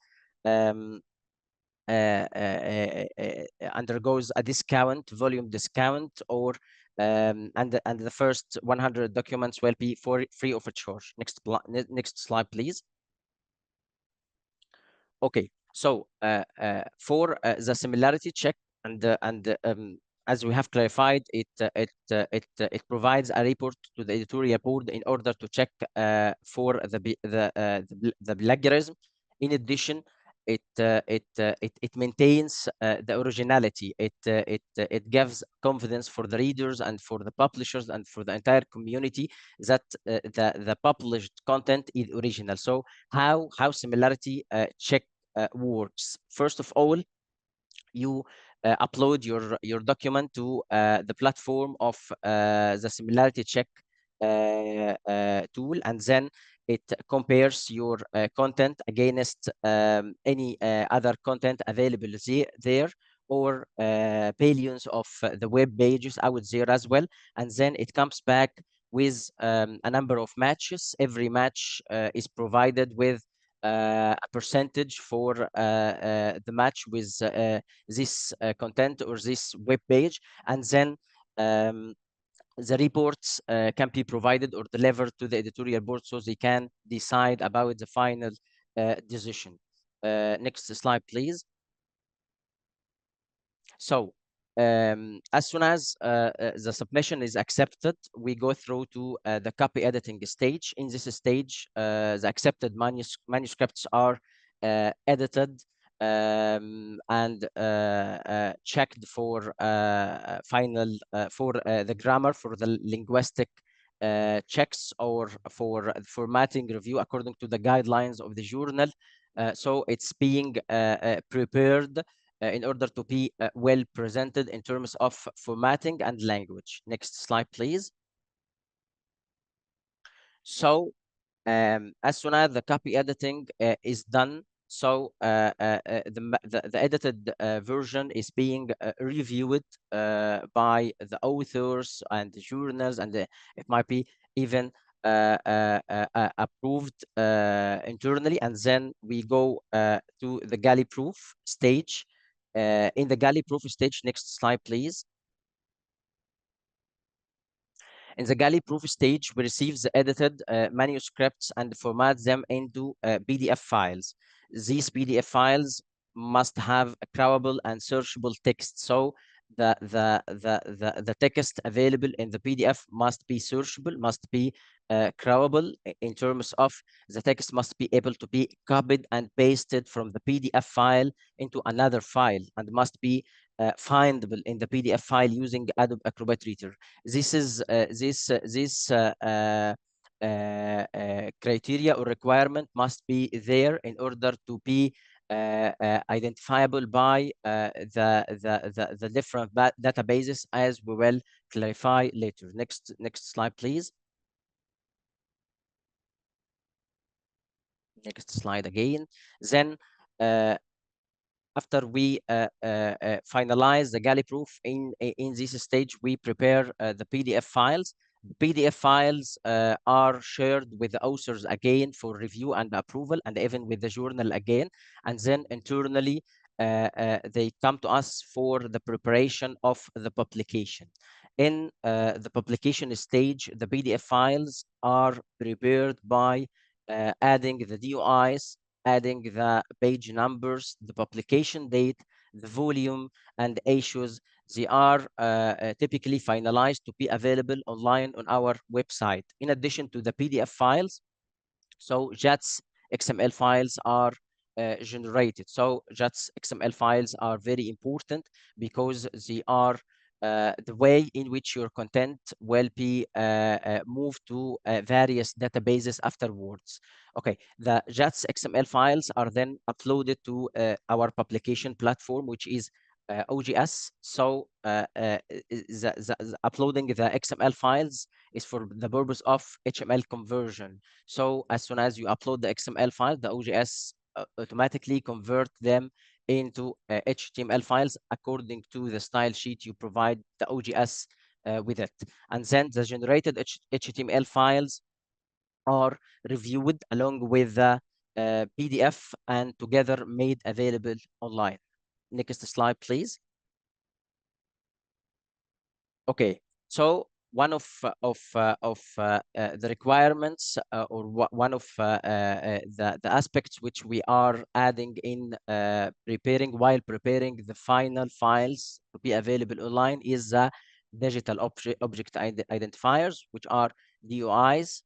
undergoes a discount, volume discount, or and the first 100 documents will be free of charge. Next slide, please. Okay, so for the similarity check, and as we have clarified, it provides a report to the editorial board in order to check for the plagiarism. In addition, it maintains the originality. It gives confidence for the readers and for the publishers and for the entire community that the published content is original. So how similarity check works? First of all, you upload your document to the platform of the similarity check tool, and then it compares your content against any other content available there, or billions of the web pages out there as well. And then it comes back with a number of matches. Every match is provided with a percentage for the match with this content or this web page. And then the reports can be provided or delivered to the editorial board, so they can decide about the final decision. Next slide, please. So as soon as the submission is accepted, we go through to the copy editing stage. In this stage, the accepted manuscripts are edited and checked for final for the grammar, for the linguistic checks, or for formatting review according to the guidelines of the journal. So it's being prepared in order to be well presented in terms of formatting and language. Next slide, please. So as soon as the copy editing is done, so the edited version is being reviewed by the authors and the journals, and it might be even approved internally, and then we go to the galley proof stage. In the galley proof stage, next slide, please. In the galley proof stage, we receive the edited manuscripts and format them into PDF files. These PDF files must have a crawlable and searchable text. So the text available in the PDF must be searchable, must be crawlable in terms of the text must be able to be copied and pasted from the PDF file into another file, and must be findable in the PDF file using Adobe Acrobat Reader. This is this criteria or requirement must be there in order to be identifiable by the different databases, as we will clarify later. Next slide, please. Next slide again. Then after we finalize the galley proof in this stage, we prepare the PDF files. PDF files are shared with the authors again for review and approval, and even with the journal again. And then internally, they come to us for the preparation of the publication. In the publication stage, the PDF files are prepared by adding the DOIs, adding the page numbers, the publication date, the volume, and the issues. They are typically finalized to be available online on our website. In addition to the PDF files, so JATS XML files are generated. So JATS XML files are very important because they are the way in which your content will be moved to various databases afterwards. Okay, the JATS XML files are then uploaded to our publication platform, which is OGS. So uploading the XML files is for the purpose of HTML conversion. So as soon as you upload the XML file, the OGS automatically convert them into HTML files according to the style sheet you provide the OGS with it. And then the generated HTML files are reviewed along with the PDF and together made available online. Next slide, please. Okay, so one of the requirements or one of the aspects which we are adding in while preparing the final files to be available online is the digital object identifiers, which are DOIs.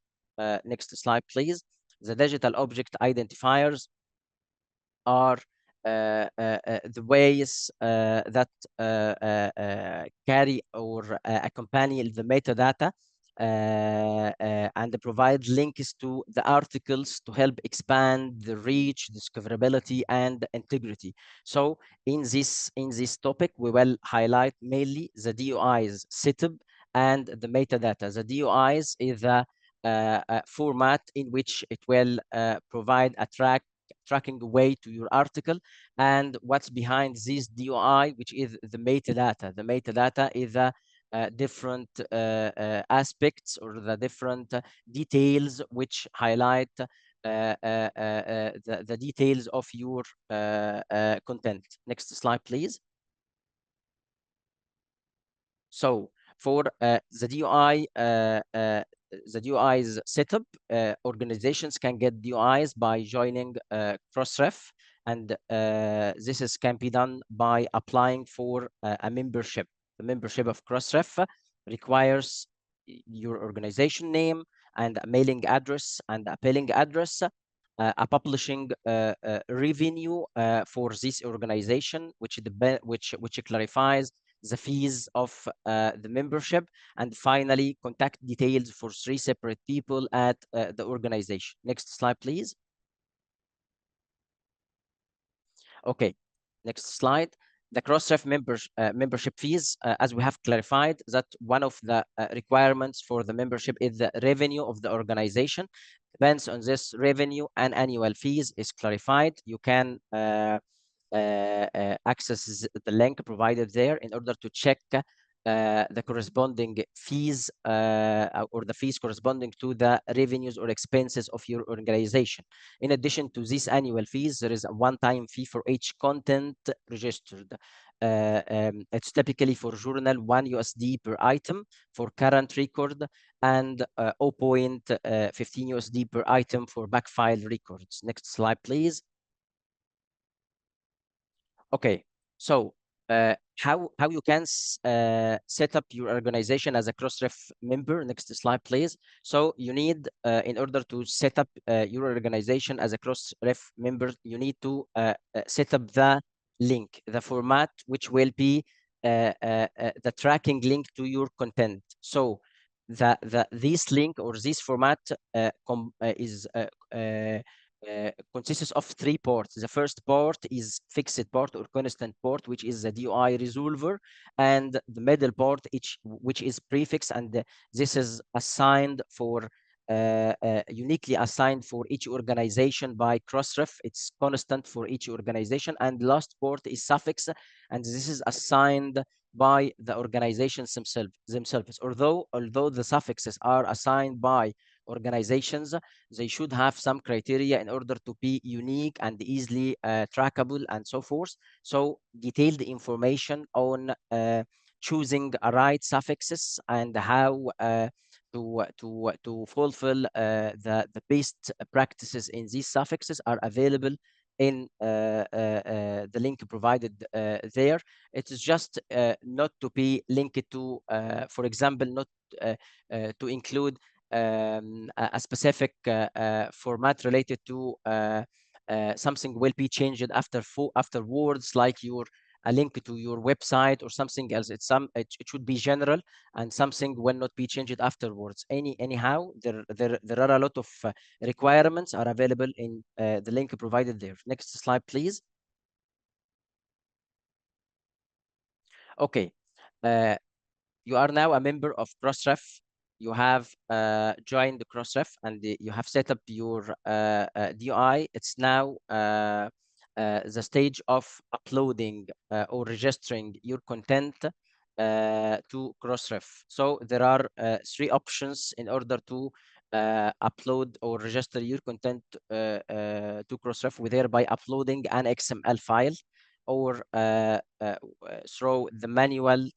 Next slide, please. The digital object identifiers are the ways that carry or accompany the metadata and provide links to the articles to help expand the reach, discoverability, and integrity. So in this topic, we will highlight mainly the DOIs setup and the metadata. The DOIs is the format in which it will provide a tracking way to your article, and what's behind this DOI, which is the metadata. The metadata is the different aspects or the different details which highlight the details of your content. Next slide, please. So for the DOI's setup, organizations can get DOIs by joining Crossref, and can be done by applying for a membership. The membership of Crossref requires your organization name and a mailing address and a billing address, a publishing revenue for this organization, which clarifies the fees of the membership, and finally contact details for 3 separate people at the organization. Next slide, please. Okay, next slide. the Crossref membership fees, as we have clarified, that one of the requirements for the membership is the revenue of the organization. Depends on this revenue and annual fees is clarified. You can access the link provided there in order to check the corresponding fees or the fees corresponding to the revenues or expenses of your organization. In addition to these annual fees, there is a one-time fee for each content registered. It's typically for journal $1 per item for current record and 0.15 USD per item for backfile records. Next slide, please. Okay, so how you can set up your organization as a Crossref member? Next slide, please. So you need, in order to set up your organization as a Crossref member, you need to set up the link, the format, which will be the tracking link to your content. So this link or this format is consists of three parts. The first part is fixed part or constant part, which is the DOI resolver, and the middle part, which is prefix, and this is assigned for uniquely assigned for each organization by Crossref. It's constant for each organization, and last part is suffix, and this is assigned by the organizations themselves. Although the suffixes are assigned by organizations, they should have some criteria in order to be unique and easily trackable and so forth. So detailed information on choosing a right suffixes and how to fulfill the best practices in these suffixes are available in the link provided there. It is just not to be linked to, for example, not to include a specific format related to something will be changed afterwards, like a link to your website or something else. It should be general, and something will not be changed afterwards. Anyhow, there are a lot of requirements are available in the link provided there. Next slide, please. Okay. You are now a member of Crossref. You have joined the Crossref, and you have set up your DI. It's now the stage of uploading or registering your content to Crossref. So there are three options in order to upload or register your content to Crossref, whether by uploading an XML file or through the manual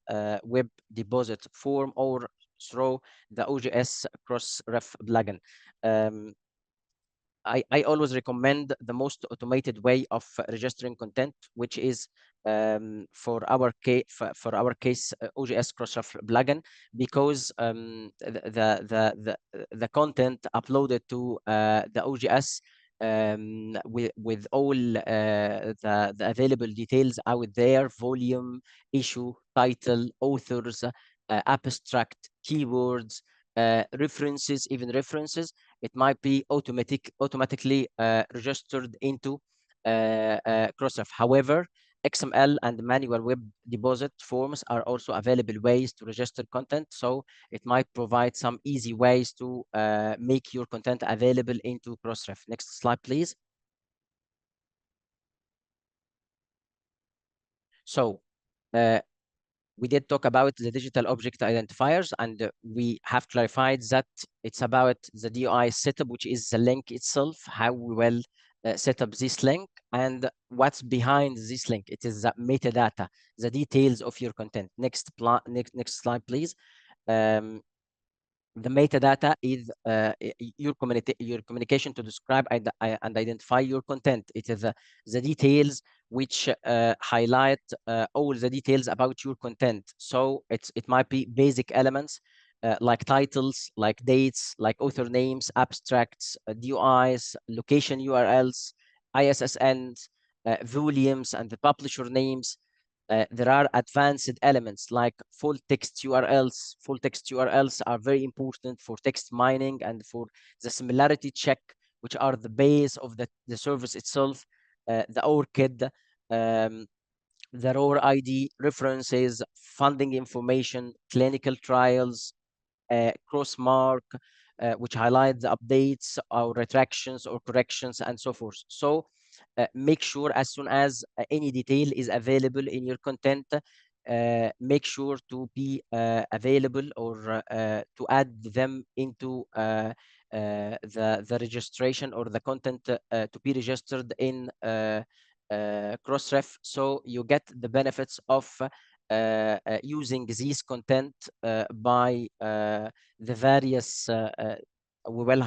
web deposit form or through the OGS Crossref plugin. I always recommend the most automated way of registering content, which is for our case OGS Crossref plugin, because the content uploaded to the OGS with all the available details out there, volume, issue, title, authors, abstract, keywords, references, even references, it might be automatically registered into Crossref. However, XML and manual web deposit forms are also available ways to register content, so it might provide some easy ways to make your content available into Crossref. Next slide, please. So we did talk about the digital object identifiers, and we have clarified that it's about the DOI setup, which is the link itself, how we will set up this link, and what's behind this link. It is the metadata, the details of your content. Next slide, please. The metadata is your communication to describe and identify your content. It is the details which highlight all the details about your content. So it might be basic elements like titles, like dates, like author names, abstracts, DOIs, location URLs, ISSNs, volumes, and the publisher names. There are advanced elements like full text URLs. Full text URLs are very important for text mining and for the similarity check, which are the base of the service itself. The ORCID, the ROR ID, references, funding information, clinical trials, cross-mark, which highlight the updates or retractions or corrections and so forth. So make sure as soon as any detail is available in your content, make sure to be available or to add them into the registration or the content to be registered in Crossref, so you get the benefits of using this content by the various we will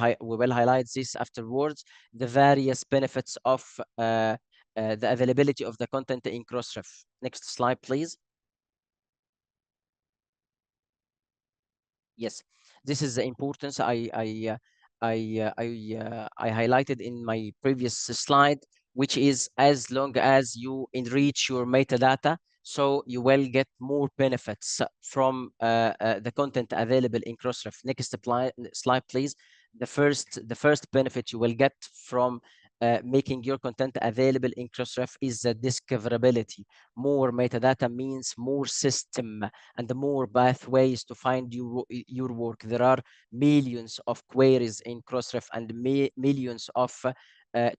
highlight this afterwards, the various benefits of the availability of the content in Crossref. Next slide, please. Yes, this is the importance I highlighted in my previous slide, which is as long as you enrich your metadata, so you will get more benefits from the content available in Crossref. Next slide, please. The first benefit you will get from making your content available in Crossref is the discoverability. More metadata means more system and more pathways to find your work. There are millions of queries in Crossref and millions of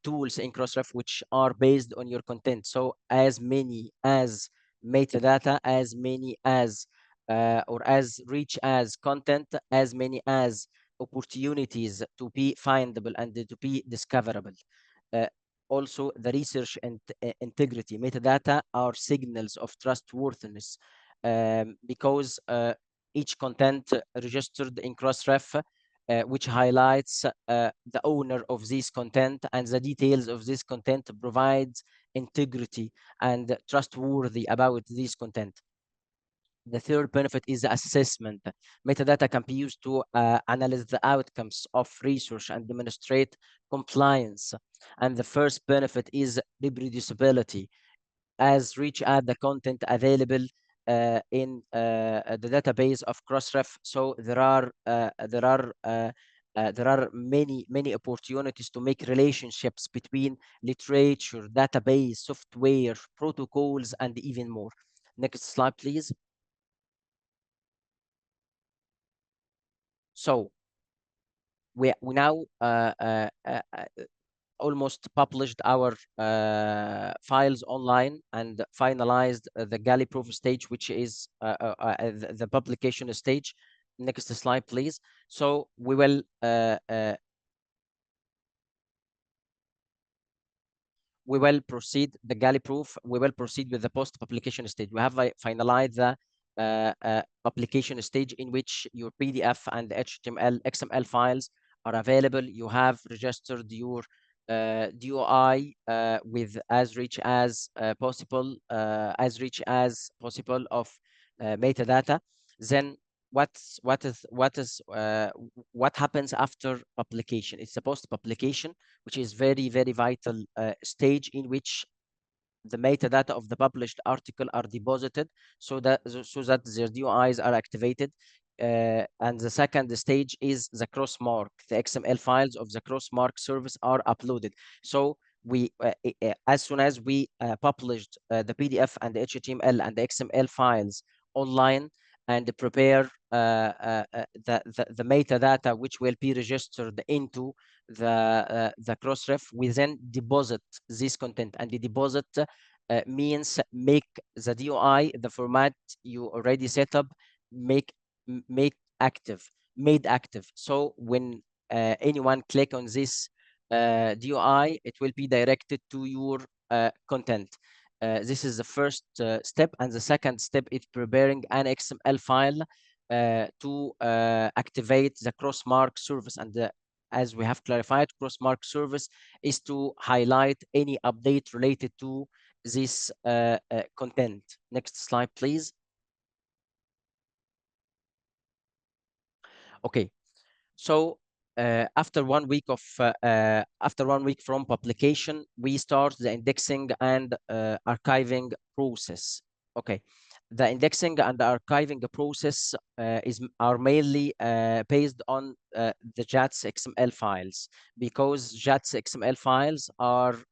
tools in Crossref which are based on your content. So as many as metadata, as many as or as rich as content, as many as opportunities to be findable and to be discoverable. Uh, Also, the research and integrity metadata are signals of trustworthiness, because each content registered in Crossref, which highlights the owner of this content and the details of this content, provides integrity and trustworthy about this content. The third benefit is assessment. Metadata can be used to analyze the outcomes of research and demonstrate compliance. And the first benefit is reproducibility, as rich as the content available in the database of Crossref. So there are many opportunities to make relationships between literature, database, software, protocols, and even more. Next slide, please. So we now almost published our files online and finalized the galley proof stage, which is the publication stage. Next slide, please. So we will proceed the galley proof. We will proceed with the post publication stage. We have finalized the application stage, in which your PDF and HTML, XML files are available. You have registered your DOI with as rich as possible, of metadata. Then what happens after publication? It's a post publication, which is very vital stage, in which the metadata of the published article are deposited, so that their DOIs are activated. And the second stage is the crossmark. The XML files of the crossmark service are uploaded. So we as soon as we published the PDF and the HTML and the XML files online, and prepare the metadata which will be registered into the Crossref, we then deposit this content. And the deposit means make the DOI, the format you already set up, make made active. So when anyone click on this DOI, it will be directed to your content. This is the first step, and the second step is preparing an XML file to activate the crossmark service. And as we have clarified, crossmark service is to highlight any update related to this content. Next slide, please. Okay, so after 1 week from publication, we start the indexing and archiving process. Okay, the indexing and the archiving process are mainly based on the JATS XML files, because JATS XML files are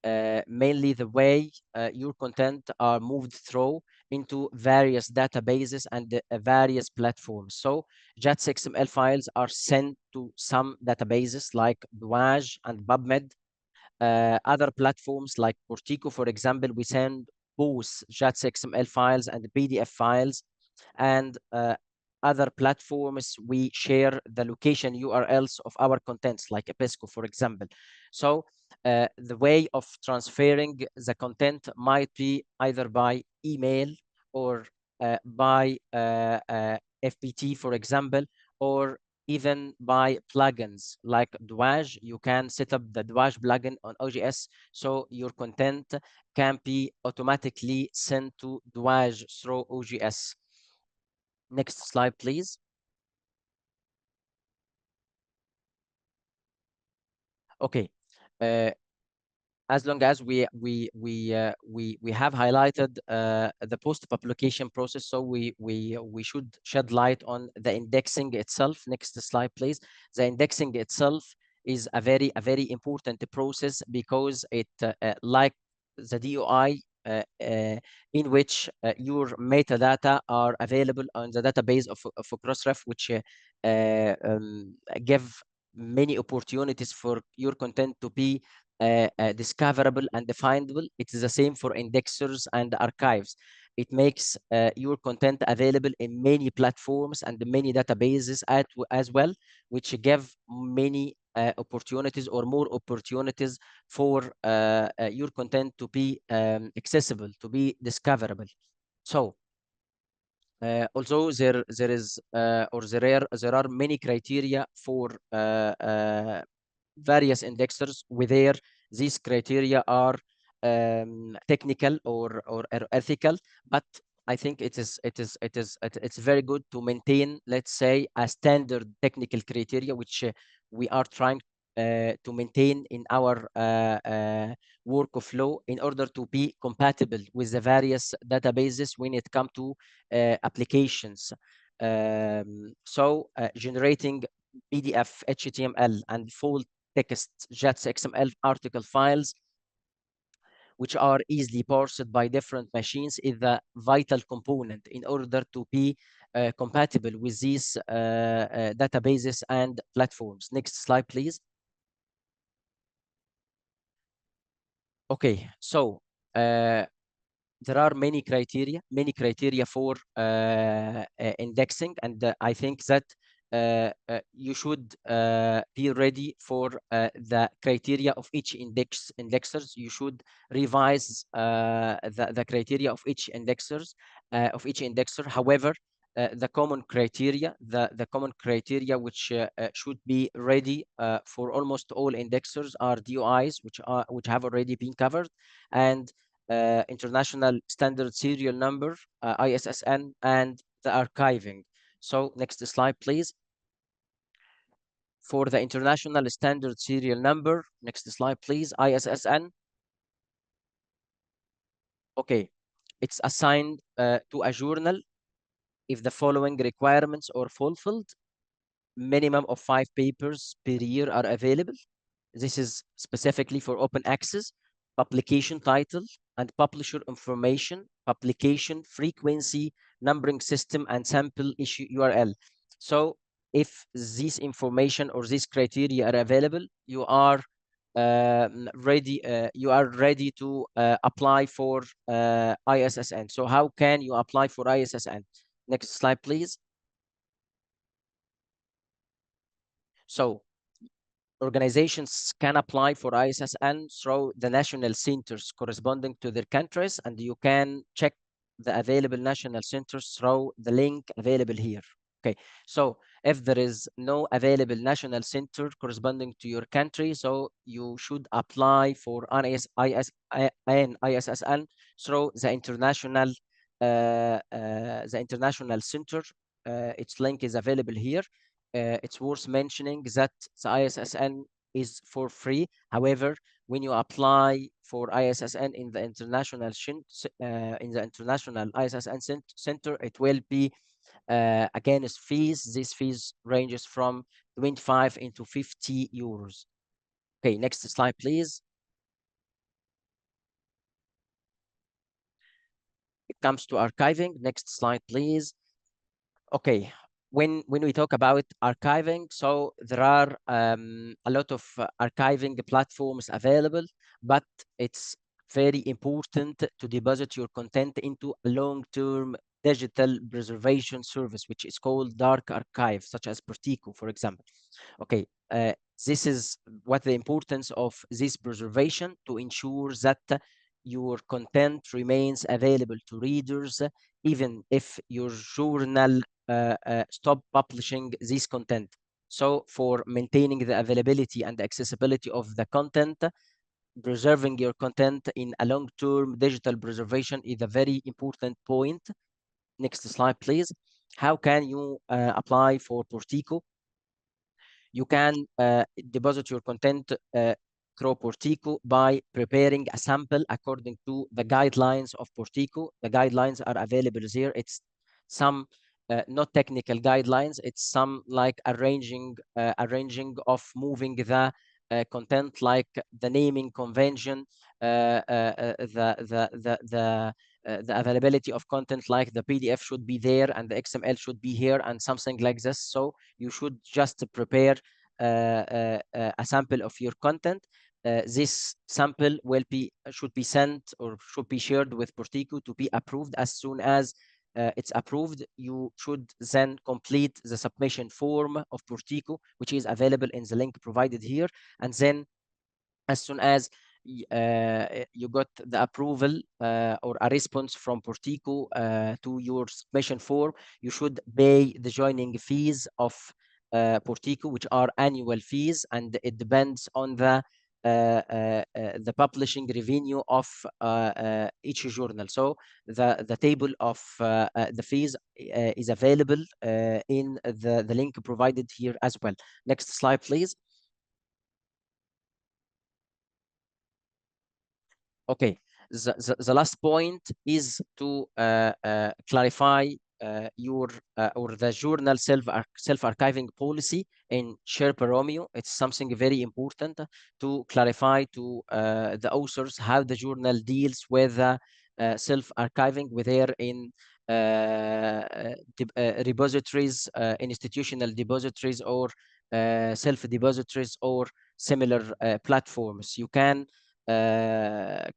mainly the way your content are moved through into various databases and various platforms. So JATS.xml files are sent to some databases like Duage and PubMed. Other platforms like Portico, for example, we send both JATS.xml files and PDF files. And other platforms, we share the location URLs of our contents, like Episco, for example. So the way of transferring the content might be either by email or by FPT, for example, or even by plugins like Duage. You can set up the Duage plugin on OGS, so your content can be automatically sent to Duage through OGS. Next slide, please. Okay. As long as we have highlighted the post publication process, so we should shed light on the indexing itself. Next slide, please. The indexing itself is a very important process, because it like the DOI, in which your metadata are available on the database of Crossref, which give many opportunities for your content to be discoverable and findable. It is the same for indexers and archives. It makes your content available in many platforms and many databases as well, which give many opportunities or more opportunities for your content to be accessible, to be discoverable. So although there is or there are many criteria for various indexers, whether these criteria are technical or ethical, but I think it's very good to maintain, let's say, a standard technical criteria, which we are trying to maintain in our workflow, in order to be compatible with the various databases when it comes to applications. So generating PDF, HTML, and full text JATS XML article files, which are easily parsed by different machines, is the vital component in order to be compatible with these databases and platforms. Next slide, please. Okay, so there are many criteria for indexing, and I think that you should be ready for the criteria of each indexers. You should revise the criteria of each indexer. However, the common criteria which should be ready for almost all indexers are DOIs, which have already been covered, and international standard serial number, ISSN, and the archiving. So next slide, please. For the international standard serial number, next slide, please, ISSN. Okay, it's assigned to a journal if the following requirements are fulfilled. Minimum of 5 papers per year are available. This is specifically for open access. Publication title and publisher information, publication frequency, numbering system, and sample issue URL. So if this information or this criteria are available, you are ready. You are ready to apply for ISSN. So how can you apply for ISSN? Next slide, please. So organizations can apply for ISSN through the national centers corresponding to their countries, and you can check the available national centers through the link available here. Okay, so if there is no available national center corresponding to your country, so you should apply for an ISSN through the international center. Its link is available here. It's worth mentioning that the ISSN is for free. However, when you apply for ISSN in the international ISSN center, it will be against fees. This fees ranges from 25 into 50 euros. Okay, next slide, please. comes to archiving. Next slide, please. Okay, when we talk about archiving, so there are a lot of archiving platforms available, but it's very important to deposit your content into a long-term digital preservation service, which is called dark archive, such as Portico, for example. Okay, this is what the importance of this preservation to ensure that your content remains available to readers, even if your journal stop publishing this content. So for maintaining the availability and accessibility of the content, preserving your content in a long-term digital preservation is a very important point. Next slide, please. How can you apply for Portico? You can deposit your content through Portico by preparing a sample according to the guidelines of Portico. The guidelines are available there. It's some not technical guidelines. It's some like arranging of moving the content, like the naming convention, the availability of content, like the PDF should be there and the XML should be here and something like this. So you should just prepare a sample of your content. This sample should be sent or should be shared with Portico to be approved. As soon as it's approved, you should then complete the submission form of Portico, which is available in the link provided here. And then as soon as you got the approval or a response from Portico to your submission form, you should pay the joining fees of Portico, which are annual fees, and it depends on the publishing revenue of each journal. So the table of the fees is available in the link provided here as well. Next slide, please. Okay, the last point is to clarify your or the journal self-archiving policy in Sherpa Romeo. It's something very important to clarify to the authors how the journal deals with self-archiving, whether in repositories, institutional depositories, or self-depositories, or similar platforms. You can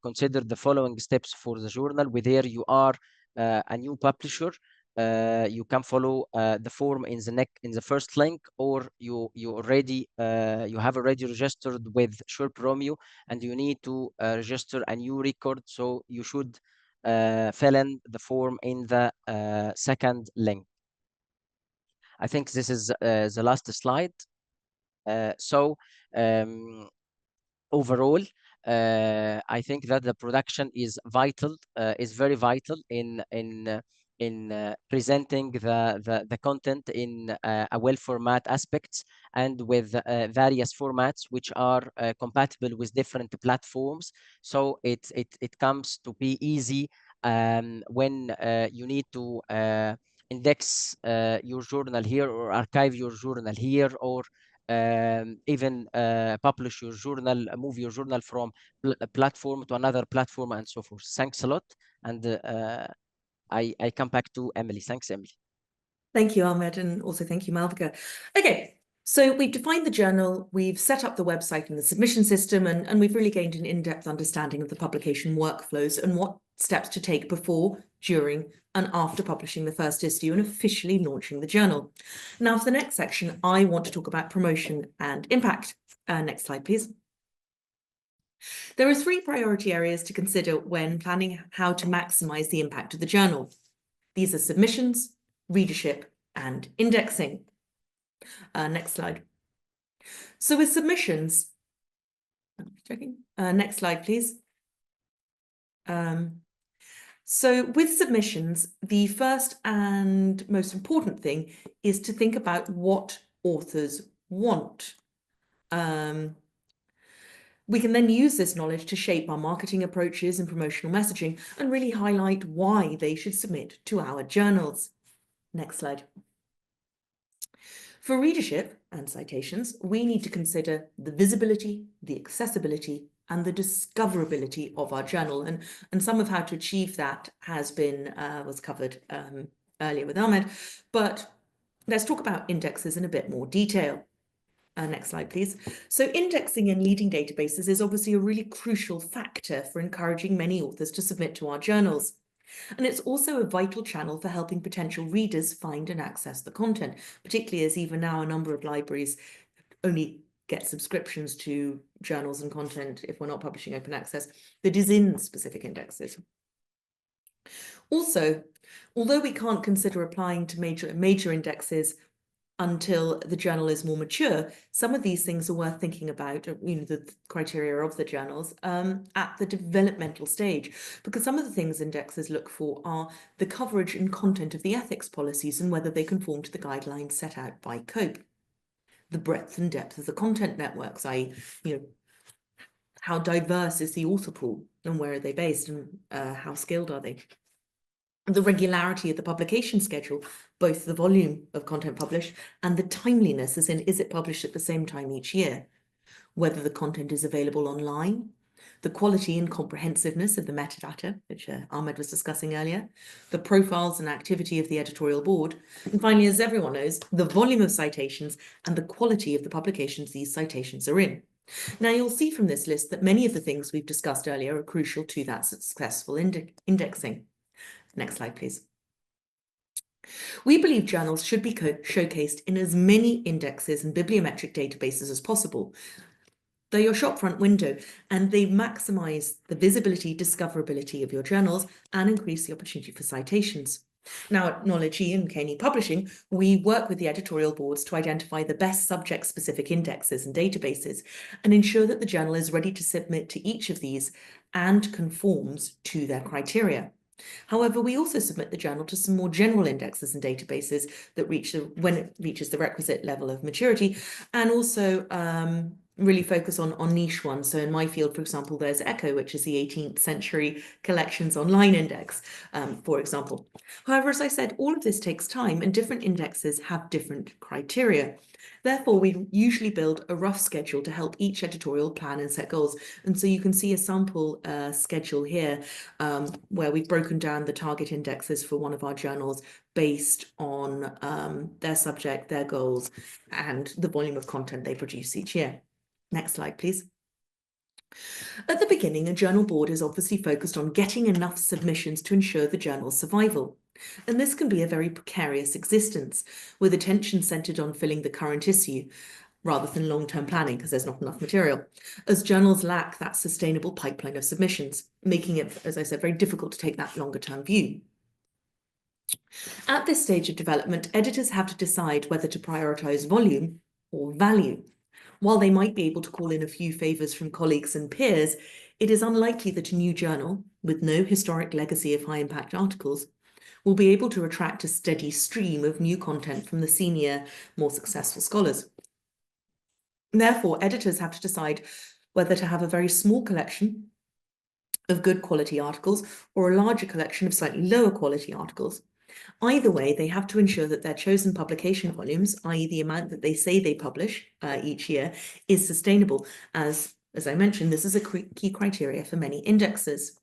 consider the following steps for the journal. Whether you are a new publisher, you can follow the form in the first link, or you have already registered with Sherpa Romeo and you need to register a new record, so you should fill in the form in the second link. I think this is the last slide. So overall, I think that the production is vital, is very vital in presenting the content in a well format aspects, and with various formats which are compatible with different platforms. So it comes to be easy when you need to index your journal here, or archive your journal here, or even publish your journal, move your journal from a platform to another platform, and so forth. Thanks a lot. And I come back to Emily. Thanks, Emily. Thank you, Ahmed, and also thank you, Malvika. Okay, so we've defined the journal, we've set up the website and the submission system, and we've really gained an in-depth understanding of the publication workflows and what steps to take before, during, and after publishing the first issue and officially launching the journal. Now, for the next section, I want to talk about promotion and impact. Next slide, please. There are 3 priority areas to consider when planning how to maximize the impact of the journal. These are submissions, readership, and indexing. Next slide. So with submissions, next slide, please. So with submissions, the first and most important thing is to think about what authors want. We can then use this knowledge to shape our marketing approaches and promotional messaging, and really highlight why they should submit to our journals. Next slide. For readership and citations, we need to consider the visibility, the accessibility, and the discoverability of our journal. And some of how to achieve that has been was covered earlier with Ahmed, but let's talk about indexes in a bit more detail. Next slide, please. So indexing in leading databases is obviously a really crucial factor for encouraging many authors to submit to our journals. And it's also a vital channel for helping potential readers find and access the content, particularly as even now a number of libraries only get subscriptions to journals and content if we're not publishing open access that is in specific indexes. Also, although we can't consider applying to major indexes until the journal is more mature, some of these things are worth thinking about, the criteria of the journals at the developmental stage, because some of the things indexes look for are the coverage and content of the ethics policies and whether they conform to the guidelines set out by COPE. The breadth and depth of the content networks, i.e., how diverse is the author pool and where are they based and how skilled are they? The regularity of the publication schedule, both the volume of content published and the timeliness, as in, is it published at the same time each year? Whether the content is available online, the quality and comprehensiveness of the metadata, which Ahmed was discussing earlier, the profiles and activity of the editorial board, and finally, as everyone knows, the volume of citations and the quality of the publications these citations are in. Now, you'll see from this list that many of the things we've discussed earlier are crucial to that successful indexing. Next slide, please. We believe journals should be showcased in as many indexes and bibliometric databases as possible. They're your shopfront window, and they maximize the visibility, discoverability of your journals and increase the opportunity for citations. Now, at Knowledge E and Caney Publishing, we work with the editorial boards to identify the best subject-specific indexes and databases and ensure that the journal is ready to submit to each of these and conforms to their criteria. However, we also submit the journal to some more general indexes and databases that when it reaches the requisite level of maturity, and also really focus on niche ones. So in my field, for example, there's ECHO, which is the 18th century collections online index, for example. However, as I said, all of this takes time and different indexes have different criteria. Therefore, we usually build a rough schedule to help each editorial plan and set goals. And so you can see a sample schedule here where we've broken down the target indexes for one of our journals based on their subject, their goals, and the volume of content they produce each year. Next slide, please. At the beginning, a journal board is obviously focused on getting enough submissions to ensure the journal's survival. And this can be a very precarious existence, with attention centered on filling the current issue, rather than long-term planning because there's not enough material, as journals lack that sustainable pipeline of submissions, making it, as I said, very difficult to take that longer-term view. At this stage of development, editors have to decide whether to prioritize volume or value. While they might be able to call in a few favors from colleagues and peers, it is unlikely that a new journal, with no historic legacy of high-impact articles, will be able to attract a steady stream of new content from the senior, more successful scholars. Therefore, editors have to decide whether to have a very small collection of good quality articles or a larger collection of slightly lower quality articles. Either way, they have to ensure that their chosen publication volumes, i.e. the amount that they say they publish each year, is sustainable. As I mentioned, this is a key criteria for many indexes.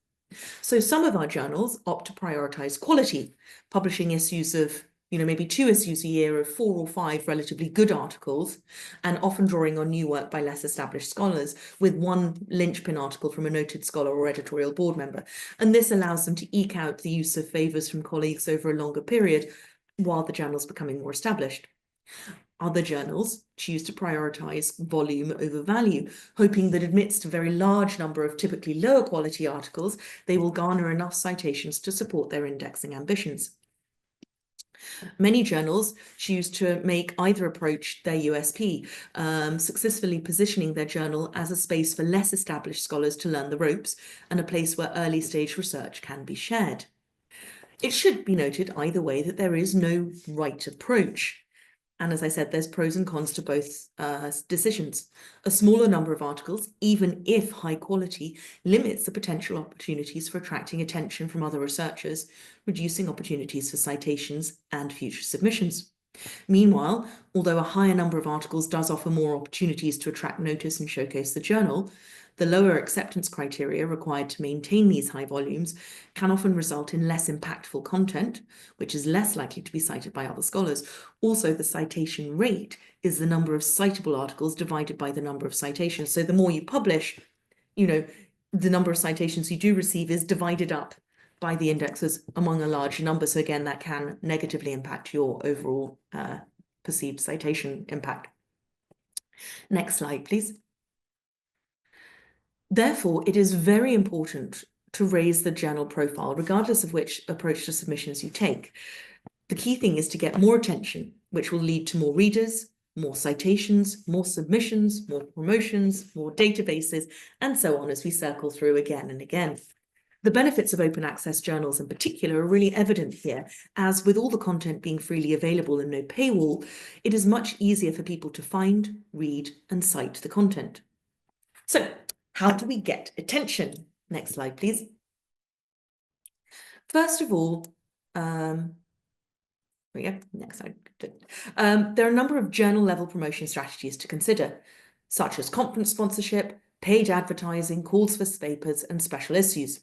So some of our journals opt to prioritize quality, publishing issues of, maybe 2 issues a year of 4 or 5 relatively good articles, and often drawing on new work by less established scholars, with 1 linchpin article from a noted scholar or editorial board member. And this allows them to eke out the use of favors from colleagues over a longer period while the journal's becoming more established. Other journals choose to prioritize volume over value, hoping that amidst a very large number of typically lower quality articles, they will garner enough citations to support their indexing ambitions. Many journals choose to make either approach their USP, successfully positioning their journal as a space for less established scholars to learn the ropes and a place where early stage research can be shared. It should be noted either way that there is no right approach. And as I said, there's pros and cons to both decisions. A smaller number of articles, even if high quality, limits the potential opportunities for attracting attention from other researchers, reducing opportunities for citations and future submissions. Meanwhile, although a higher number of articles does offer more opportunities to attract notice and showcase the journal, The lower acceptance criteria required to maintain these high volumes can often result in less impactful content, which is less likely to be cited by other scholars. Also, the citation rate is the number of citable articles divided by the number of citations. So the more you publish, you know, the number of citations you do receive is divided up by the indexes among a large number. So again, that can negatively impact your overall perceived citation impact. Next slide, please. Therefore, it is very important to raise the journal profile, regardless of which approach to submissions you take. The key thing is to get more attention, which will lead to more readers, more citations, more submissions, more promotions, more databases, and so on as we circle through again and again. The benefits of open access journals in particular are really evident here, as with all the content being freely available and no paywall, it is much easier for people to find, read, and cite the content. So, how do we get attention? Next slide, please. First of all, next slide. There are a number of journal level promotion strategies to consider, such as conference sponsorship, paid advertising, calls for papers, and special issues.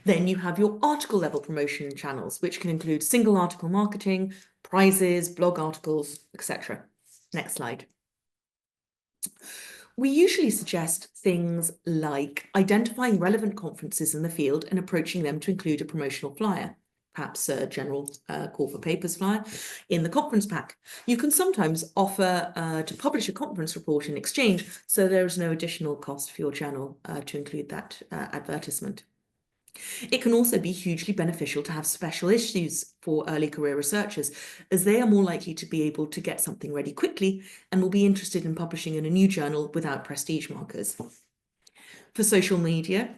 Then you have your article level promotion channels, which can include single article marketing, prizes, blog articles, etc. Next slide. We usually suggest things like identifying relevant conferences in the field and approaching them to include a promotional flyer, perhaps a general call for papers flyer in the conference pack. You can sometimes offer to publish a conference report in exchange, so there is no additional cost for your channel to include that advertisement. It can also be hugely beneficial to have special issues for early career researchers, as they are more likely to be able to get something ready quickly and will be interested in publishing in a new journal without prestige markers. For social media,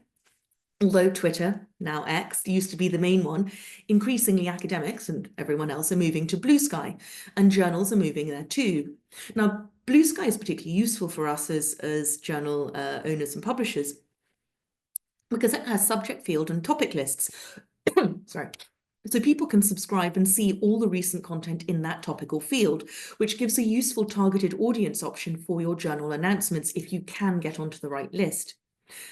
although Twitter, now X, used to be the main one, increasingly academics and everyone else are moving to Blue Sky, and journals are moving there too. Now, Blue Sky is particularly useful for us as journal owners and publishers, because it has subject field and topic lists. Sorry. So people can subscribe and see all the recent content in that topical field, which gives a useful targeted audience option for your journal announcements if you can get onto the right list.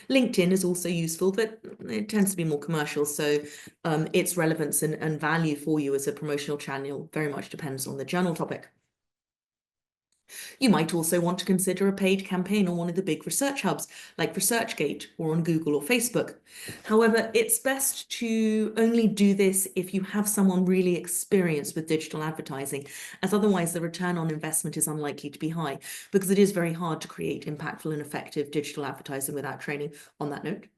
LinkedIn is also useful, but it tends to be more commercial, so its relevance and value for you as a promotional channel very much depends on the journal topic. You might also want to consider a paid campaign on one of the big research hubs, like ResearchGate or on Google or Facebook. However, it's best to only do this if you have someone really experienced with digital advertising, as otherwise the return on investment is unlikely to be high, because it is very hard to create impactful and effective digital advertising without training. On that note,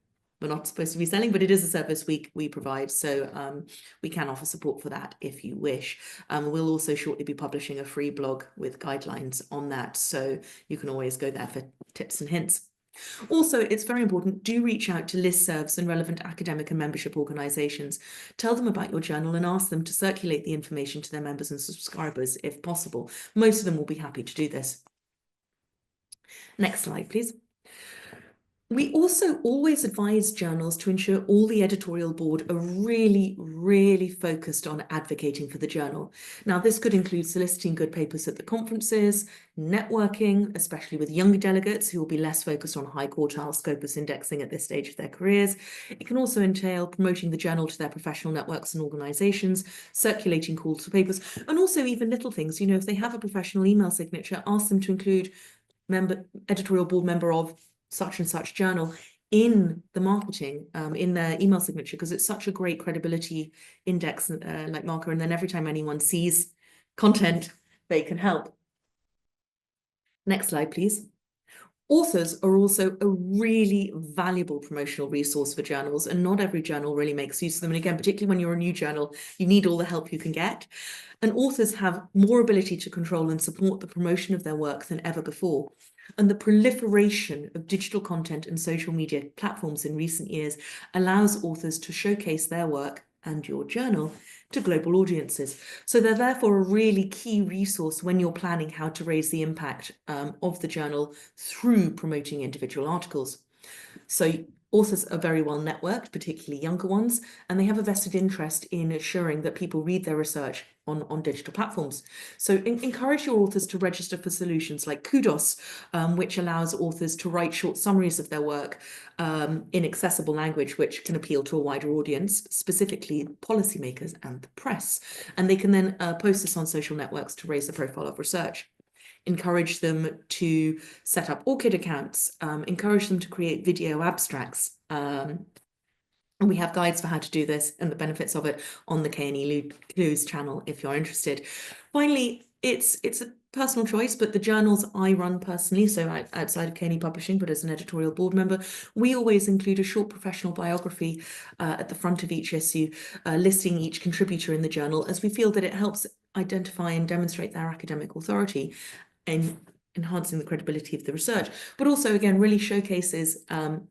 we're not supposed to be selling, but it is a service we provide, so we can offer support for that if you wish. We'll also shortly be publishing a free blog with guidelines on that, so you can always go there for tips and hints. Also, it's very important, do reach out to listservs and relevant academic and membership organisations. Tell them about your journal and ask them to circulate the information to their members and subscribers if possible. Most of them will be happy to do this. Next slide, please. We also always advise journals to ensure all the editorial board are really, really focused on advocating for the journal. Now, this could include soliciting good papers at the conferences, networking, especially with younger delegates who will be less focused on high quartile Scopus indexing at this stage of their careers. It can also entail promoting the journal to their professional networks and organisations, circulating calls for papers, and also even little things. You know, if they have a professional email signature, ask them to include editorial board member of such and such journal in the marketing, in their email signature, because it's such a great credibility index like marker, and then every time anyone sees content, they can help. Next slide, please. Authors are also a really valuable promotional resource for journals, and not every journal really makes use of them. And again, particularly when you're a new journal, you need all the help you can get. And authors have more ability to control and support the promotion of their work than ever before. And the proliferation of digital content and social media platforms in recent years allows authors to showcase their work and your journal to global audiences. So they're therefore a really key resource when you're planning how to raise the impact of the journal through promoting individual articles. So Authors are very well networked, particularly younger ones, and they have a vested interest in ensuring that people read their research on digital platforms. So encourage your authors to register for solutions like Kudos, which allows authors to write short summaries of their work in accessible language, which can appeal to a wider audience, specifically policymakers and the press. And they can then post this on social networks to raise the profile of research. Encourage them to set up ORCID accounts, encourage them to create video abstracts. And we have guides for how to do this and the benefits of it on the KNE Clues channel if you're interested. Finally, it's a personal choice, but the journals I run personally, so outside of KNE Publishing, but as an editorial board member, we always include a short professional biography at the front of each issue, listing each contributor in the journal, as we feel that it helps identify and demonstrate their academic authority and enhancing the credibility of the research, but also, again, really showcases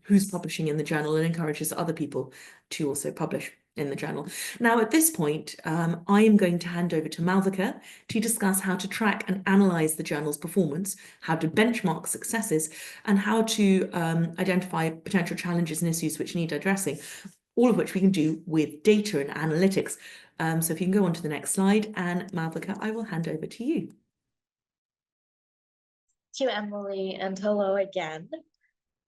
who's publishing in the journal and encourages other people to also publish in the journal. Now, at this point, I am going to hand over to Malvika to discuss how to track and analyze the journal's performance, how to benchmark successes, and how to identify potential challenges and issues which need addressing, all of which we can do with data and analytics. So if you can go on to the next slide, and Malvika, I will hand over to you. Thank you, Emily, and hello again.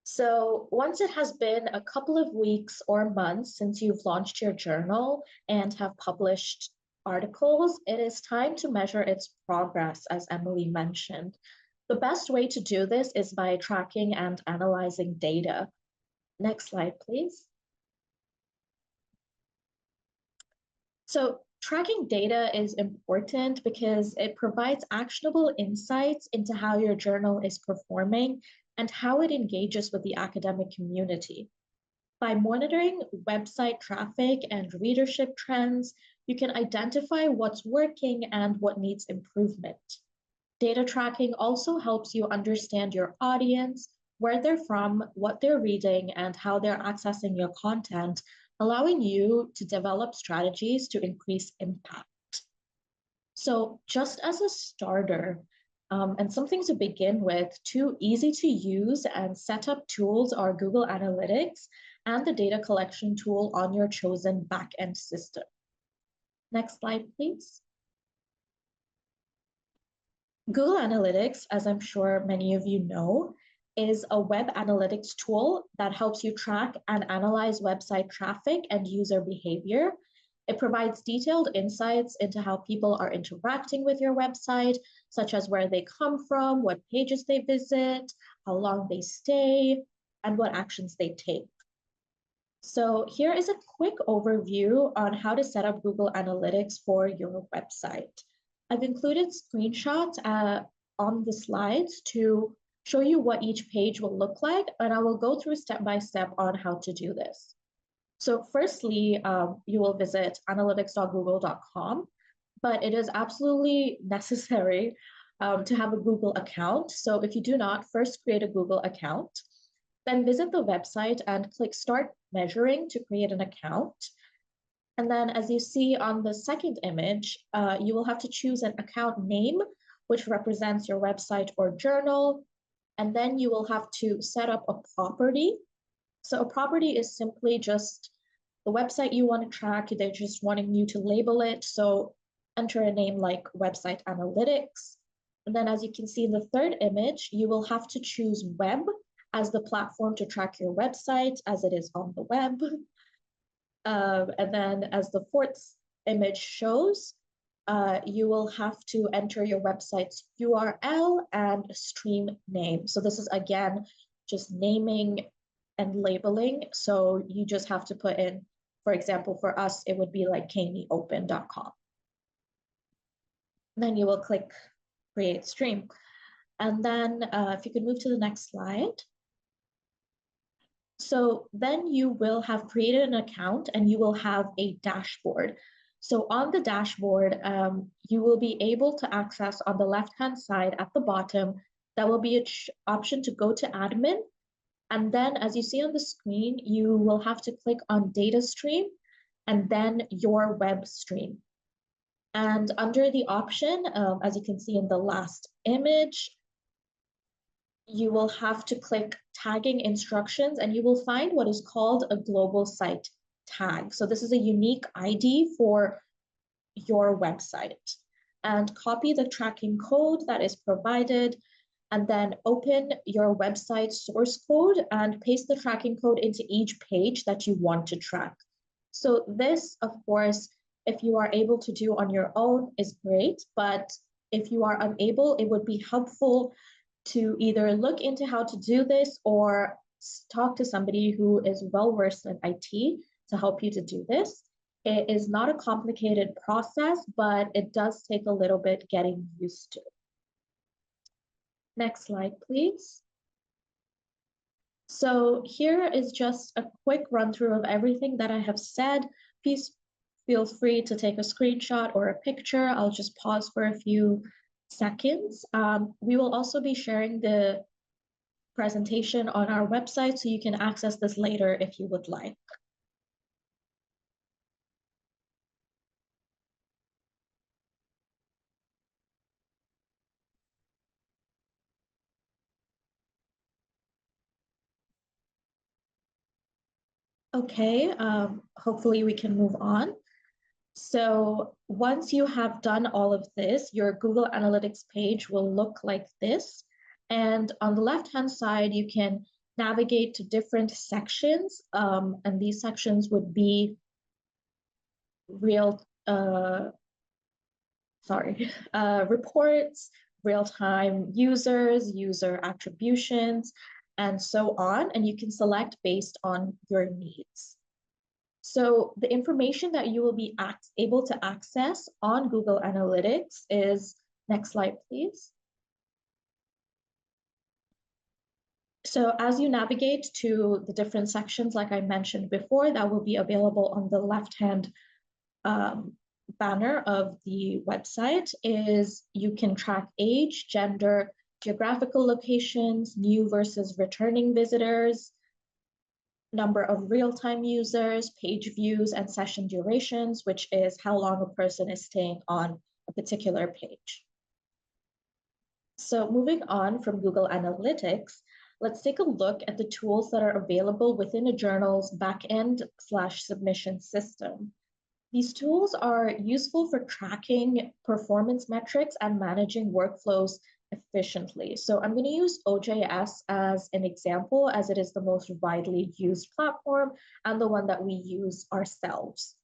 So once it has been a couple of weeks or months since you've launched your journal and have published articles, it is time to measure its progress, as Emily mentioned. The best way to do this is by tracking and analyzing data. Next slide, please. So tracking data is important because it provides actionable insights into how your journal is performing and how it engages with the academic community. By monitoring website traffic and readership trends, you can identify what's working and what needs improvement. Data tracking also helps you understand your audience, where they're from, what they're reading, and how they're accessing your content, allowing you to develop strategies to increase impact. So just as a starter, and something to begin with, two easy to use and set up tools are Google Analytics and the data collection tool on your chosen backend system. Next slide, please. Google Analytics, as I'm sure many of you know, is a web analytics tool that helps you track and analyze website traffic and user behavior. It provides detailed insights into how people are interacting with your website, such as where they come from, what pages they visit, how long they stay, and what actions they take. So here is a quick overview on how to set up Google Analytics for your website. I've included screenshots on the slides to show you what each page will look like, and I will go through step by step on how to do this. So firstly, you will visit analytics.google.com, but it is absolutely necessary to have a Google account. So if you do not, first create a Google account, then visit the website and click Start Measuring to create an account. And then as you see on the second image, you will have to choose an account name, which represents your website or journal. And then you will have to set up a property. So a property is simply just the website you want to track. They're just wanting you to label it. So enter a name like Website Analytics. And then as you can see in the third image, you will have to choose web as the platform to track your website as it is on the web. And then as the fourth image shows, you will have to enter your website's URL and stream name. So this is, again, just naming and labeling. So you just have to put in, for example, for us, it would be like kneopen.com. Then you will click Create Stream. And then if you could move to the next slide. So then you will have created an account and you will have a dashboard. So on the dashboard, you will be able to access on the left-hand side at the bottom, that will be an option to go to admin. And then as you see on the screen, you will have to click on data stream and then your web stream. And under the option, as you can see in the last image, you will have to click tagging instructions and you will find what is called a global site tag. So this is a unique ID for your website. And copy the tracking code that is provided, and then open your website source code and paste the tracking code into each page that you want to track. So this, of course, if you are able to do on your own is great, but if you are unable, it would be helpful to either look into how to do this or talk to somebody who is well versed in IT to help you to do this. It is not a complicated process, but it does take a little bit getting used to. Next slide, please. So here is just a quick run through of everything that I have said. Please feel free to take a screenshot or a picture. I'll just pause for a few seconds. We will also be sharing the presentation on our website, so you can access this later if you would like. Okay, hopefully we can move on. So once you have done all of this, your Google Analytics page will look like this. And on the left-hand side, you can navigate to different sections. And these sections would be reports, real-time users, user attributions, and so on. And you can select based on your needs. So the information that you will be able to access on Google Analytics is, next slide, please. So as you navigate to the different sections, like I mentioned before, that will be available on the left-hand banner of the website, is you can track age, gender, geographical locations, new versus returning visitors, number of real-time users, page views, and session durations, which is how long a person is staying on a particular page. So moving on from Google Analytics, let's take a look at the tools that are available within a journal's backend/submission system. These tools are useful for tracking performance metrics and managing workflows efficiently. So I'm going to use OJS as an example, as it is the most widely used platform and the one that we use ourselves.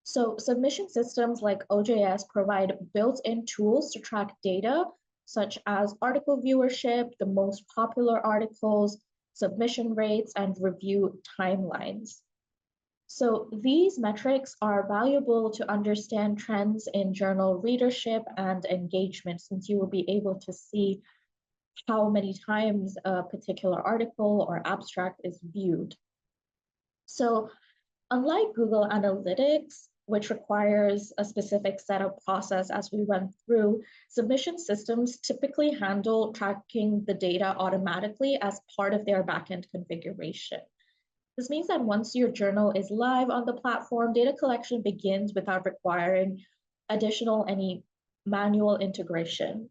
So submission systems like OJS provide built-in tools to track data such as article viewership, the most popular articles, submission rates, and review timelines. So these metrics are valuable to understand trends in journal readership and engagement, since you will be able to see how many times a particular article or abstract is viewed. So unlike Google Analytics, which requires a specific setup process as we went through, submission systems typically handle tracking the data automatically as part of their backend configuration. This means that once your journal is live on the platform, data collection begins without requiring any manual integration.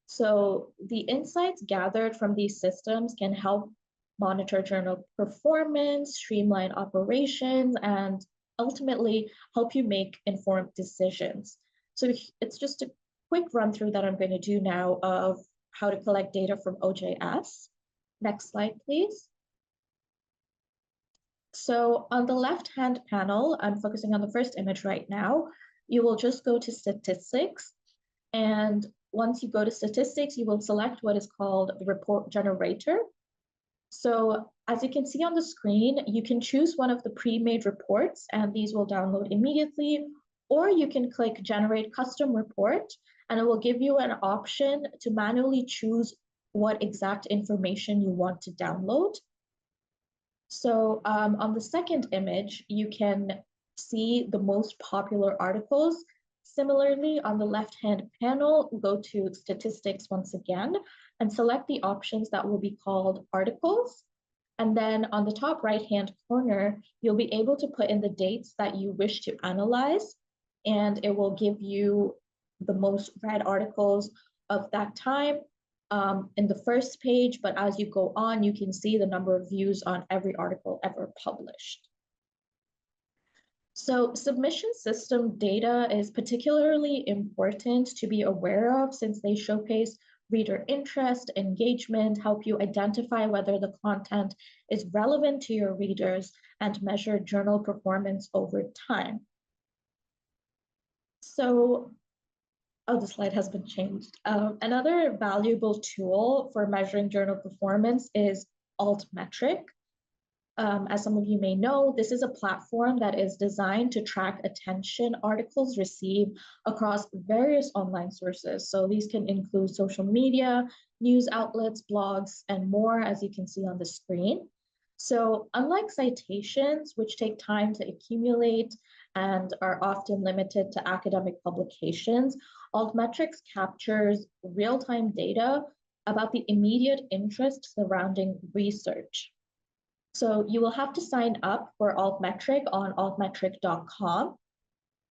So the insights gathered from these systems can help monitor journal performance, streamline operations, and ultimately help you make informed decisions. So it's just a quick run through that I'm going to do now of how to collect data from OJS. Next slide, please. So on the left-hand panel, I'm focusing on the first image right now. You will just go to statistics. And once you go to statistics, you will select what is called the report generator. So as you can see on the screen, you can choose one of the pre-made reports, and these will download immediately, or you can click Generate Custom Report, and it will give you an option to manually choose what exact information you want to download. So on the second image, you can see the most popular articles. Similarly, on the left-hand panel, go to statistics once again and select the options that will be called articles. And then on the top right-hand corner, you'll be able to put in the dates that you wish to analyze, and it will give you the most read articles of that time. in the first page, but as you go on, you can see the number of views on every article ever published. So submission system data is particularly important to be aware of since they showcase reader interest, engagement, help you identify whether the content is relevant to your readers, and measure journal performance over time. So, oh, the slide has been changed. Another valuable tool for measuring journal performance is Altmetric. As some of you may know, this is a platform that is designed to track attention articles receive across various online sources. So these can include social media, news outlets, blogs, and more, as you can see on the screen. So unlike citations, which take time to accumulate and are often limited to academic publications, Altmetrics captures real-time data about the immediate interest surrounding research. So you will have to sign up for Altmetric on altmetric.com.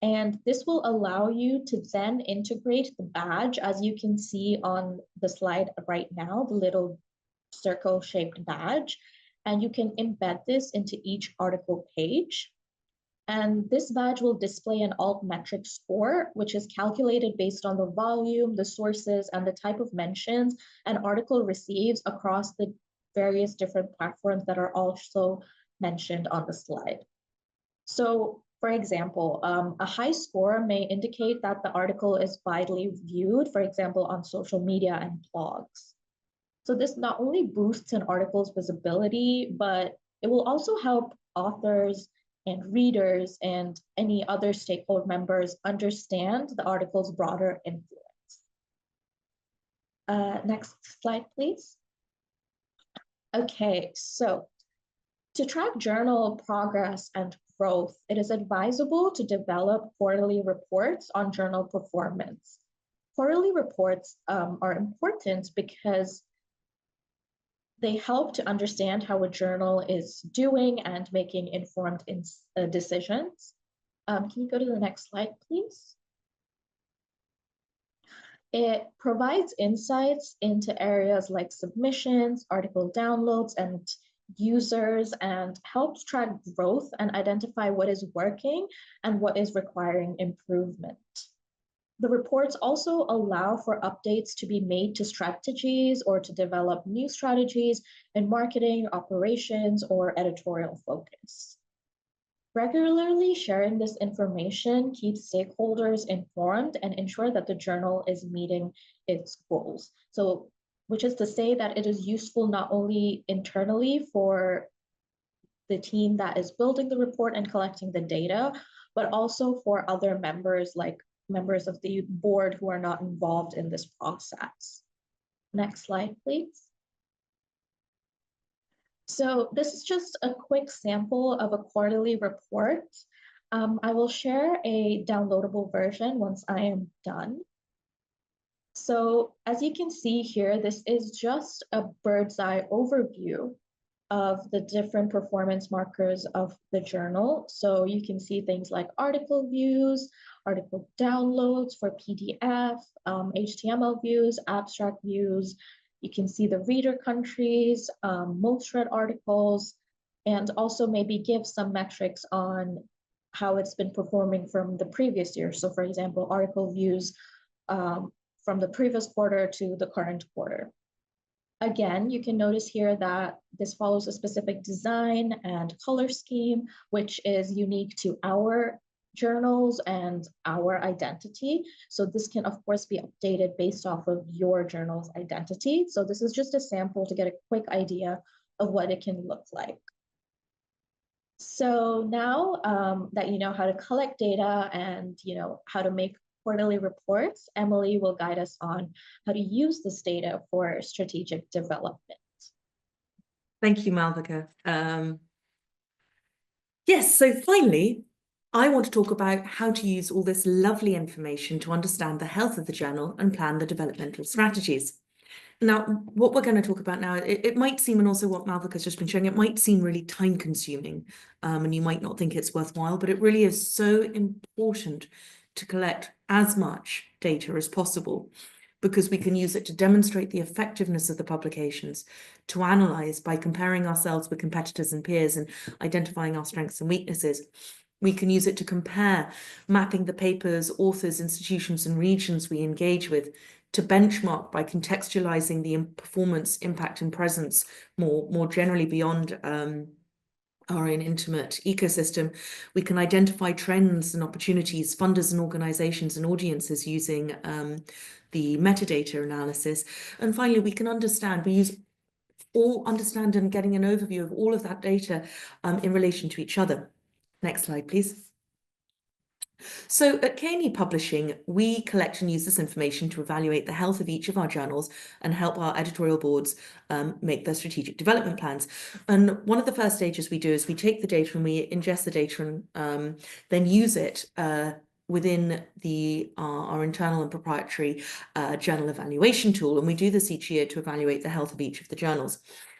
And this will allow you to then integrate the badge, as you can see on the slide right now, the little circle-shaped badge. And you can embed this into each article page. And this badge will display an Altmetric score, which is calculated based on the volume, the sources, and the type of mentions an article receives across the various different platforms that are also mentioned on the slide. So, for example, a high score may indicate that the article is widely viewed, for example, on social media and blogs. So this not only boosts an article's visibility, but it will also help authors and readers and any other stakeholder members understand the article's broader influence. Next slide, please. Okay, so to track journal progress and growth, it is advisable to develop quarterly reports on journal performance. Quarterly reports are important because they help to understand how a journal is doing and making informed decisions. Can you go to the next slide, please? It provides insights into areas like submissions, article downloads, and users, and helps track growth and identify what is working and what is requiring improvement. The reports also allow for updates to be made to strategies or to develop new strategies in marketing, operations, or editorial focus. Regularly sharing this information keeps stakeholders informed and ensure that the journal is meeting its goals. So, which is to say that it is useful not only internally for the team that is building the report and collecting the data, but also for other members, like members of the board who are not involved in this process. Next slide, please. So this is just a quick sample of a quarterly report. I will share a downloadable version once I am done. So as you can see here, this is just a bird's eye overview of the different performance markers of the journal. So you can see things like article views, article downloads for PDF, HTML views, abstract views. You can see the reader countries, most read articles, and also maybe give some metrics on how it's been performing from the previous year. So for example, article views from the previous quarter to the current quarter. Again, you can notice here that this follows a specific design and color scheme, which is unique to our journals and our identity. So this can, of course, be updated based off of your journal's identity. So this is just a sample to get a quick idea of what it can look like. So now that you know how to collect data and how to make quarterly reports, Emily will guide us on how to use this data for strategic development. Thank you, Malvika. Yes, so finally, I want to talk about how to use all this lovely information to understand the health of the journal and plan the developmental strategies. Now, what we're going to talk about now, it might seem, and also what Malvika's just been showing, it might seem really time consuming, and you might not think it's worthwhile, but it really is so important to collect as much data as possible. because we can use it to demonstrate the effectiveness of the publications, to analyze by comparing ourselves with competitors and peers and identifying our strengths and weaknesses. We can use it to compare, mapping the papers, authors, institutions, and regions we engage with, to benchmark by contextualizing the performance, impact, and presence more generally beyond our own intimate ecosystem. We can identify trends and opportunities, funders and organizations and audiences using the metadata analysis. And finally, we can understand and getting an overview of all of that data in relation to each other. Next slide, please. So at KNE Publishing, we collect and use this information to evaluate the health of each of our journals and help our editorial boards make their strategic development plans. And one of the first stages we do is we take the data and we ingest the data and then use it within our internal and proprietary journal evaluation tool. And we do this each year to evaluate the health of each of the journals.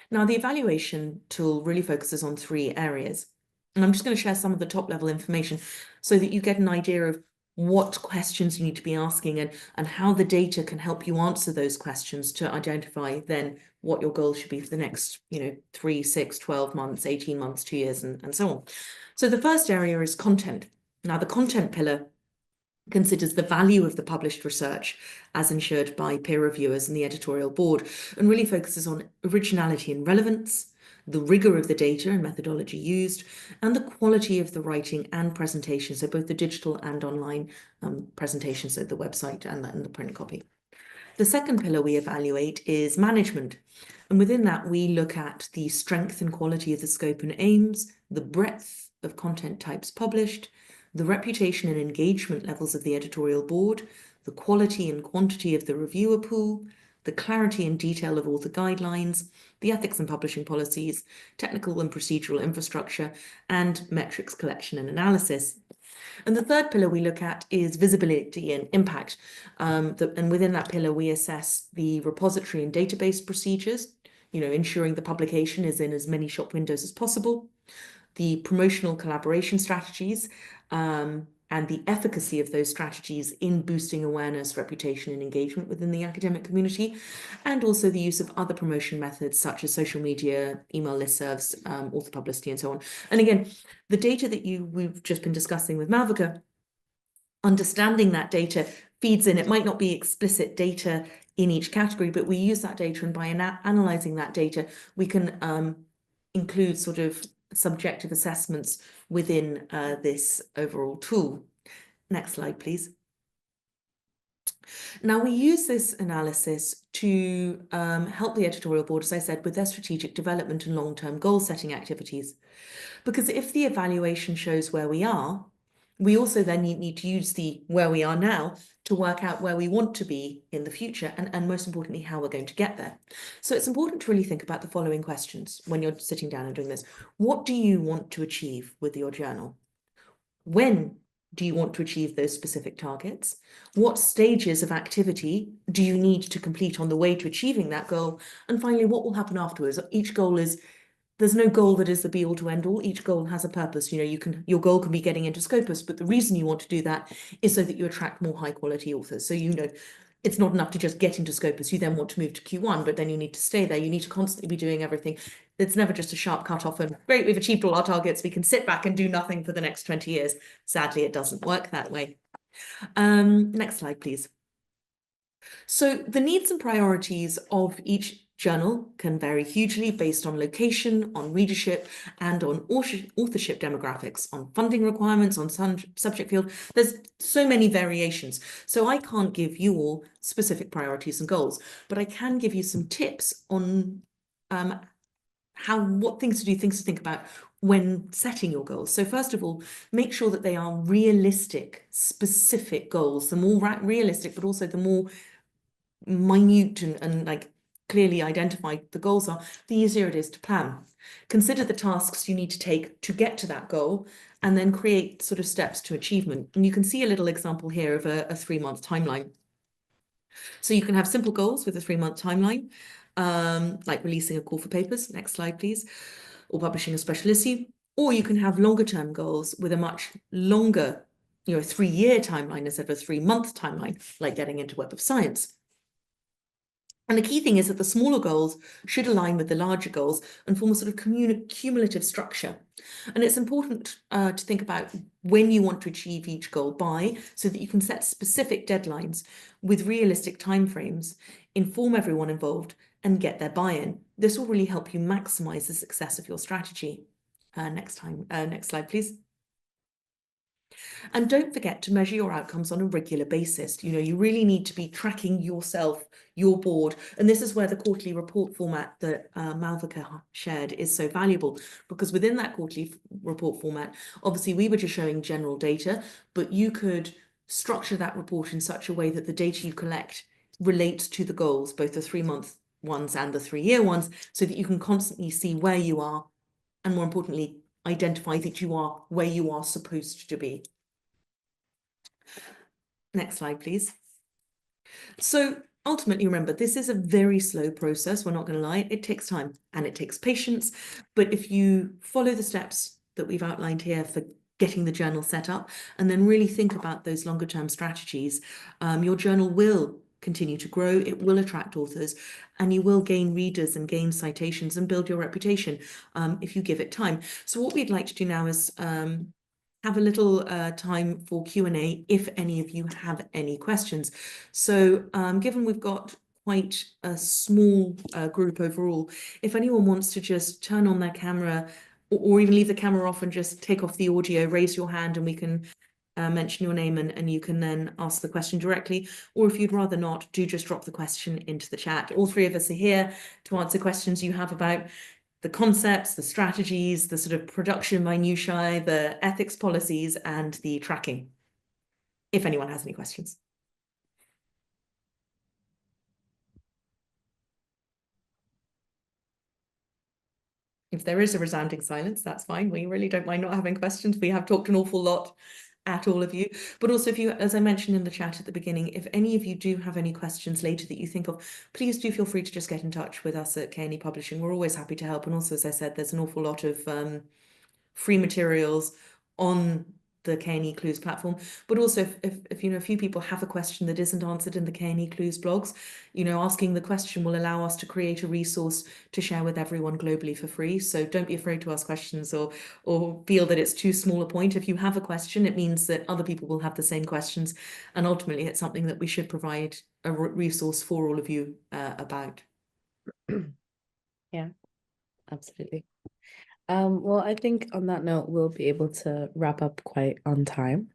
Now, the evaluation tool really focuses on 3 areas. And I'm just going to share some of the top level information so that you get an idea of what questions you need to be asking and how the data can help you answer those questions to identify then what your goals should be for the next, 3, 6, 12 months, 18 months, 2 years, and so on. So the first area is content. Now, the content pillar considers the value of the published research as ensured by peer reviewers and the editorial board, and really focuses on originality and relevance, the rigor of the data and methodology used, and the quality of the writing and presentation, so both the digital and online presentation, so the website and the print copy. The second pillar we evaluate is management, and within that we look at the strength and quality of the scope and aims, the breadth of content types published, the reputation and engagement levels of the editorial board, the quality and quantity of the reviewer pool, the clarity and detail of author guidelines, the ethics and publishing policies, technical and procedural infrastructure, and metrics collection and analysis. And the third pillar we look at is visibility and impact. And within that pillar, we assess the repository and database procedures, ensuring the publication is in as many shop windows as possible, the promotional collaboration strategies, and the efficacy of those strategies in boosting awareness, reputation, and engagement within the academic community, and also the use of other promotion methods such as social media, email listservs, author publicity, and so on. And again, the data that we've just been discussing with Malvika, understanding that data feeds in. It might not be explicit data in each category, but we use that data, and by analyzing that data, we can include sort of subjective assessments within this overall tool. Next slide, please. Now, we use this analysis to help the editorial board, as I said, with their strategic development and long-term goal-setting activities. Because if the evaluation shows where we are, we also then need to use the where we are now to work out where we want to be in the future, and most importantly, how we're going to get there. So it's important to really think about the following questions when you're sitting down and doing this. What do you want to achieve with your journal? When do you want to achieve those specific targets? What stages of activity do you need to complete on the way to achieving that goal? And finally, what will happen afterwards? Each goal there's no goal that is the be all to end all. Each goal has a purpose. Your goal can be getting into Scopus, but the reason you want to do that is so that you attract more high quality authors. So, it's not enough to just get into Scopus. You then want to move to Q1, but then you need to stay there. You need to constantly be doing everything. It's never just a sharp cut off and great, we've achieved all our targets. We can sit back and do nothing for the next 20 years. Sadly, it doesn't work that way. Next slide, please. So the needs and priorities of each journal can vary hugely based on location, on readership, and on authorship demographics, on funding requirements, on subject field. There's so many variations. So I can't give you all specific priorities and goals, but I can give you some tips on what things to do, things to think about when setting your goals. So first of all, make sure that they are realistic, specific goals. The more realistic, but also the more minute and like clearly identified the goals are, the easier it is to plan. Consider the tasks you need to take to get to that goal, and then create sort of steps to achievement. And you can see a little example here of a 3-month timeline. So you can have simple goals with a 3-month timeline, like releasing a call for papers. Next slide, please. Or publishing a special issue. Or you can have longer term goals with a much longer, 3-year timeline instead of a 3-month timeline, like getting into Web of Science. And the key thing is that the smaller goals should align with the larger goals and form a sort of cumulative structure. And it's important to think about when you want to achieve each goal by, so that you can set specific deadlines with realistic timeframes, inform everyone involved, and get their buy-in. This will really help you maximize the success of your strategy. Next slide, please. And don't forget to measure your outcomes on a regular basis. You really need to be tracking yourself, your board. And this is where the quarterly report format that Malvika shared is so valuable, because within that quarterly report format, obviously we were just showing general data, but you could structure that report in such a way that the data you collect relates to the goals, both the 3-month ones and the 3-year ones, so that you can constantly see where you are, and more importantly, identify that you are where you are supposed to be. Next slide, please. So ultimately, remember, this is a very slow process. We're not going to lie. It takes time and it takes patience. But if you follow the steps that we've outlined here for getting the journal set up, and then really think about those longer term strategies, your journal will continue to grow. It will attract authors, and you will gain readers and gain citations and build your reputation if you give it time. So what we'd like to do now is have a little time for Q&A if any of you have any questions. So given we've got quite a small group overall, if anyone wants to just turn on their camera or even leave the camera off and just take off the audio, raise your hand and we can mention your name and you can then ask the question directly. Or if you'd rather not, do just drop the question into the chat. All three of us are here to answer questions you have about the concepts, the strategies, the sort of production minutiae, the ethics policies, and the tracking, if anyone has any questions. If there is a resounding silence, that's fine. We really don't mind not having questions. We have talked an awful lot at all of you. But also, if you, as I mentioned in the chat at the beginning, if any of you do have any questions later that you think of, please do feel free to just get in touch with us at KNE Publishing. We're always happy to help. And also, as I said, there's an awful lot of free materials on the KNE Clues platform. But also, if a few people have a question that isn't answered in the KNE Clues blogs, asking the question will allow us to create a resource to share with everyone globally for free. So don't be afraid to ask questions or feel that it's too small a point. If you have a question, it means that other people will have the same questions. And ultimately, it's something that we should provide a resource for all of you about. Yeah, absolutely. Well, I think on that note, we'll be able to wrap up quite on time.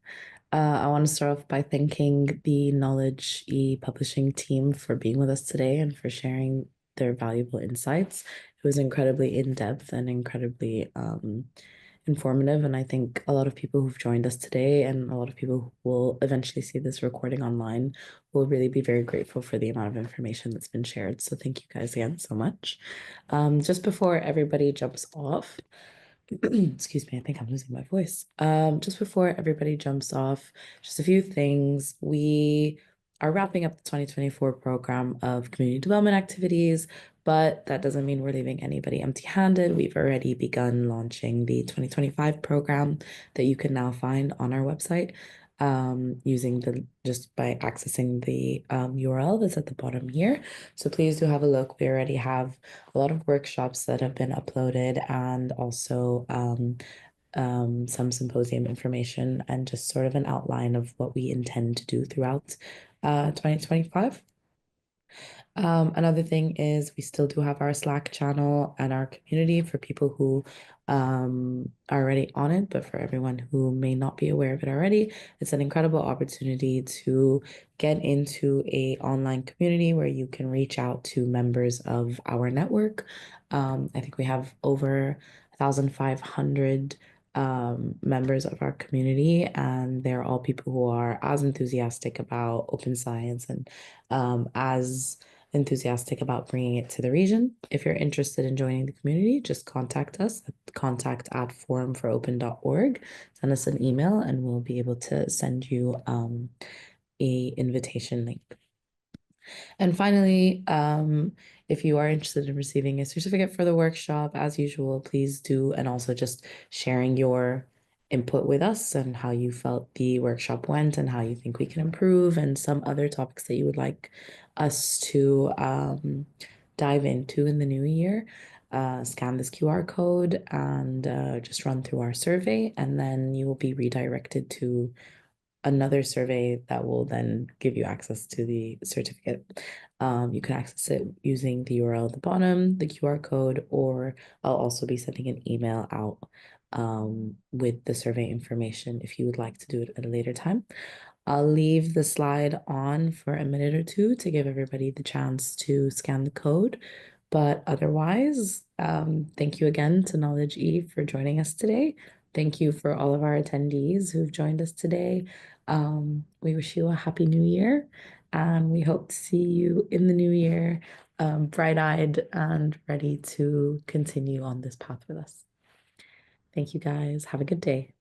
I want to start off by thanking the Knowledge publishing team for being with us today and for sharing their valuable insights. It was incredibly in-depth and incredibly informative. And I think a lot of people who've joined us today and a lot of people who will eventually see this recording online will really be very grateful for the amount of information that's been shared. So thank you guys again so much. Just before everybody jumps off, excuse me, I think I'm losing my voice. Just before everybody jumps off, just a few things. We are wrapping up the 2024 program of community development activities, but that doesn't mean we're leaving anybody empty-handed. We've already begun launching the 2025 program that you can now find on our website just by accessing the URL that's at the bottom here. So please do have a look. We already have a lot of workshops that have been uploaded and also some symposium information and just sort of an outline of what we intend to do throughout 2025. Another thing is we still do have our Slack channel and our community for people who are already on it, but for everyone who may not be aware of it already, it's an incredible opportunity to get into an online community where you can reach out to members of our network. I think we have over 1,500 members of our community, and they're all people who are as enthusiastic about open science and as enthusiastic about bringing it to the region. If you're interested in joining the community, just contact us at contact@forumpforopen.org. Send us an email and we'll be able to send you a invitation link. And finally, if you are interested in receiving a certificate for the workshop, as usual, please do. And also just sharing your input with us and how you felt the workshop went and how you think we can improve and some other topics that you would like us to dive into in the new year. Scan this QR code and just run through our survey, and then you will be redirected to another survey that will then give you access to the certificate. You can access it using the URL at the bottom, the QR code, or I'll also be sending an email out with the survey information if you would like to do it at a later time. I'll leave the slide on for a minute or two to give everybody the chance to scan the code. But otherwise, thank you again to Knowledge Eve for joining us today. Thank you for all of our attendees who've joined us today. We wish you a happy new year, and we hope to see you in the new year, bright-eyed and ready to continue on this path with us. Thank you guys. Have a good day.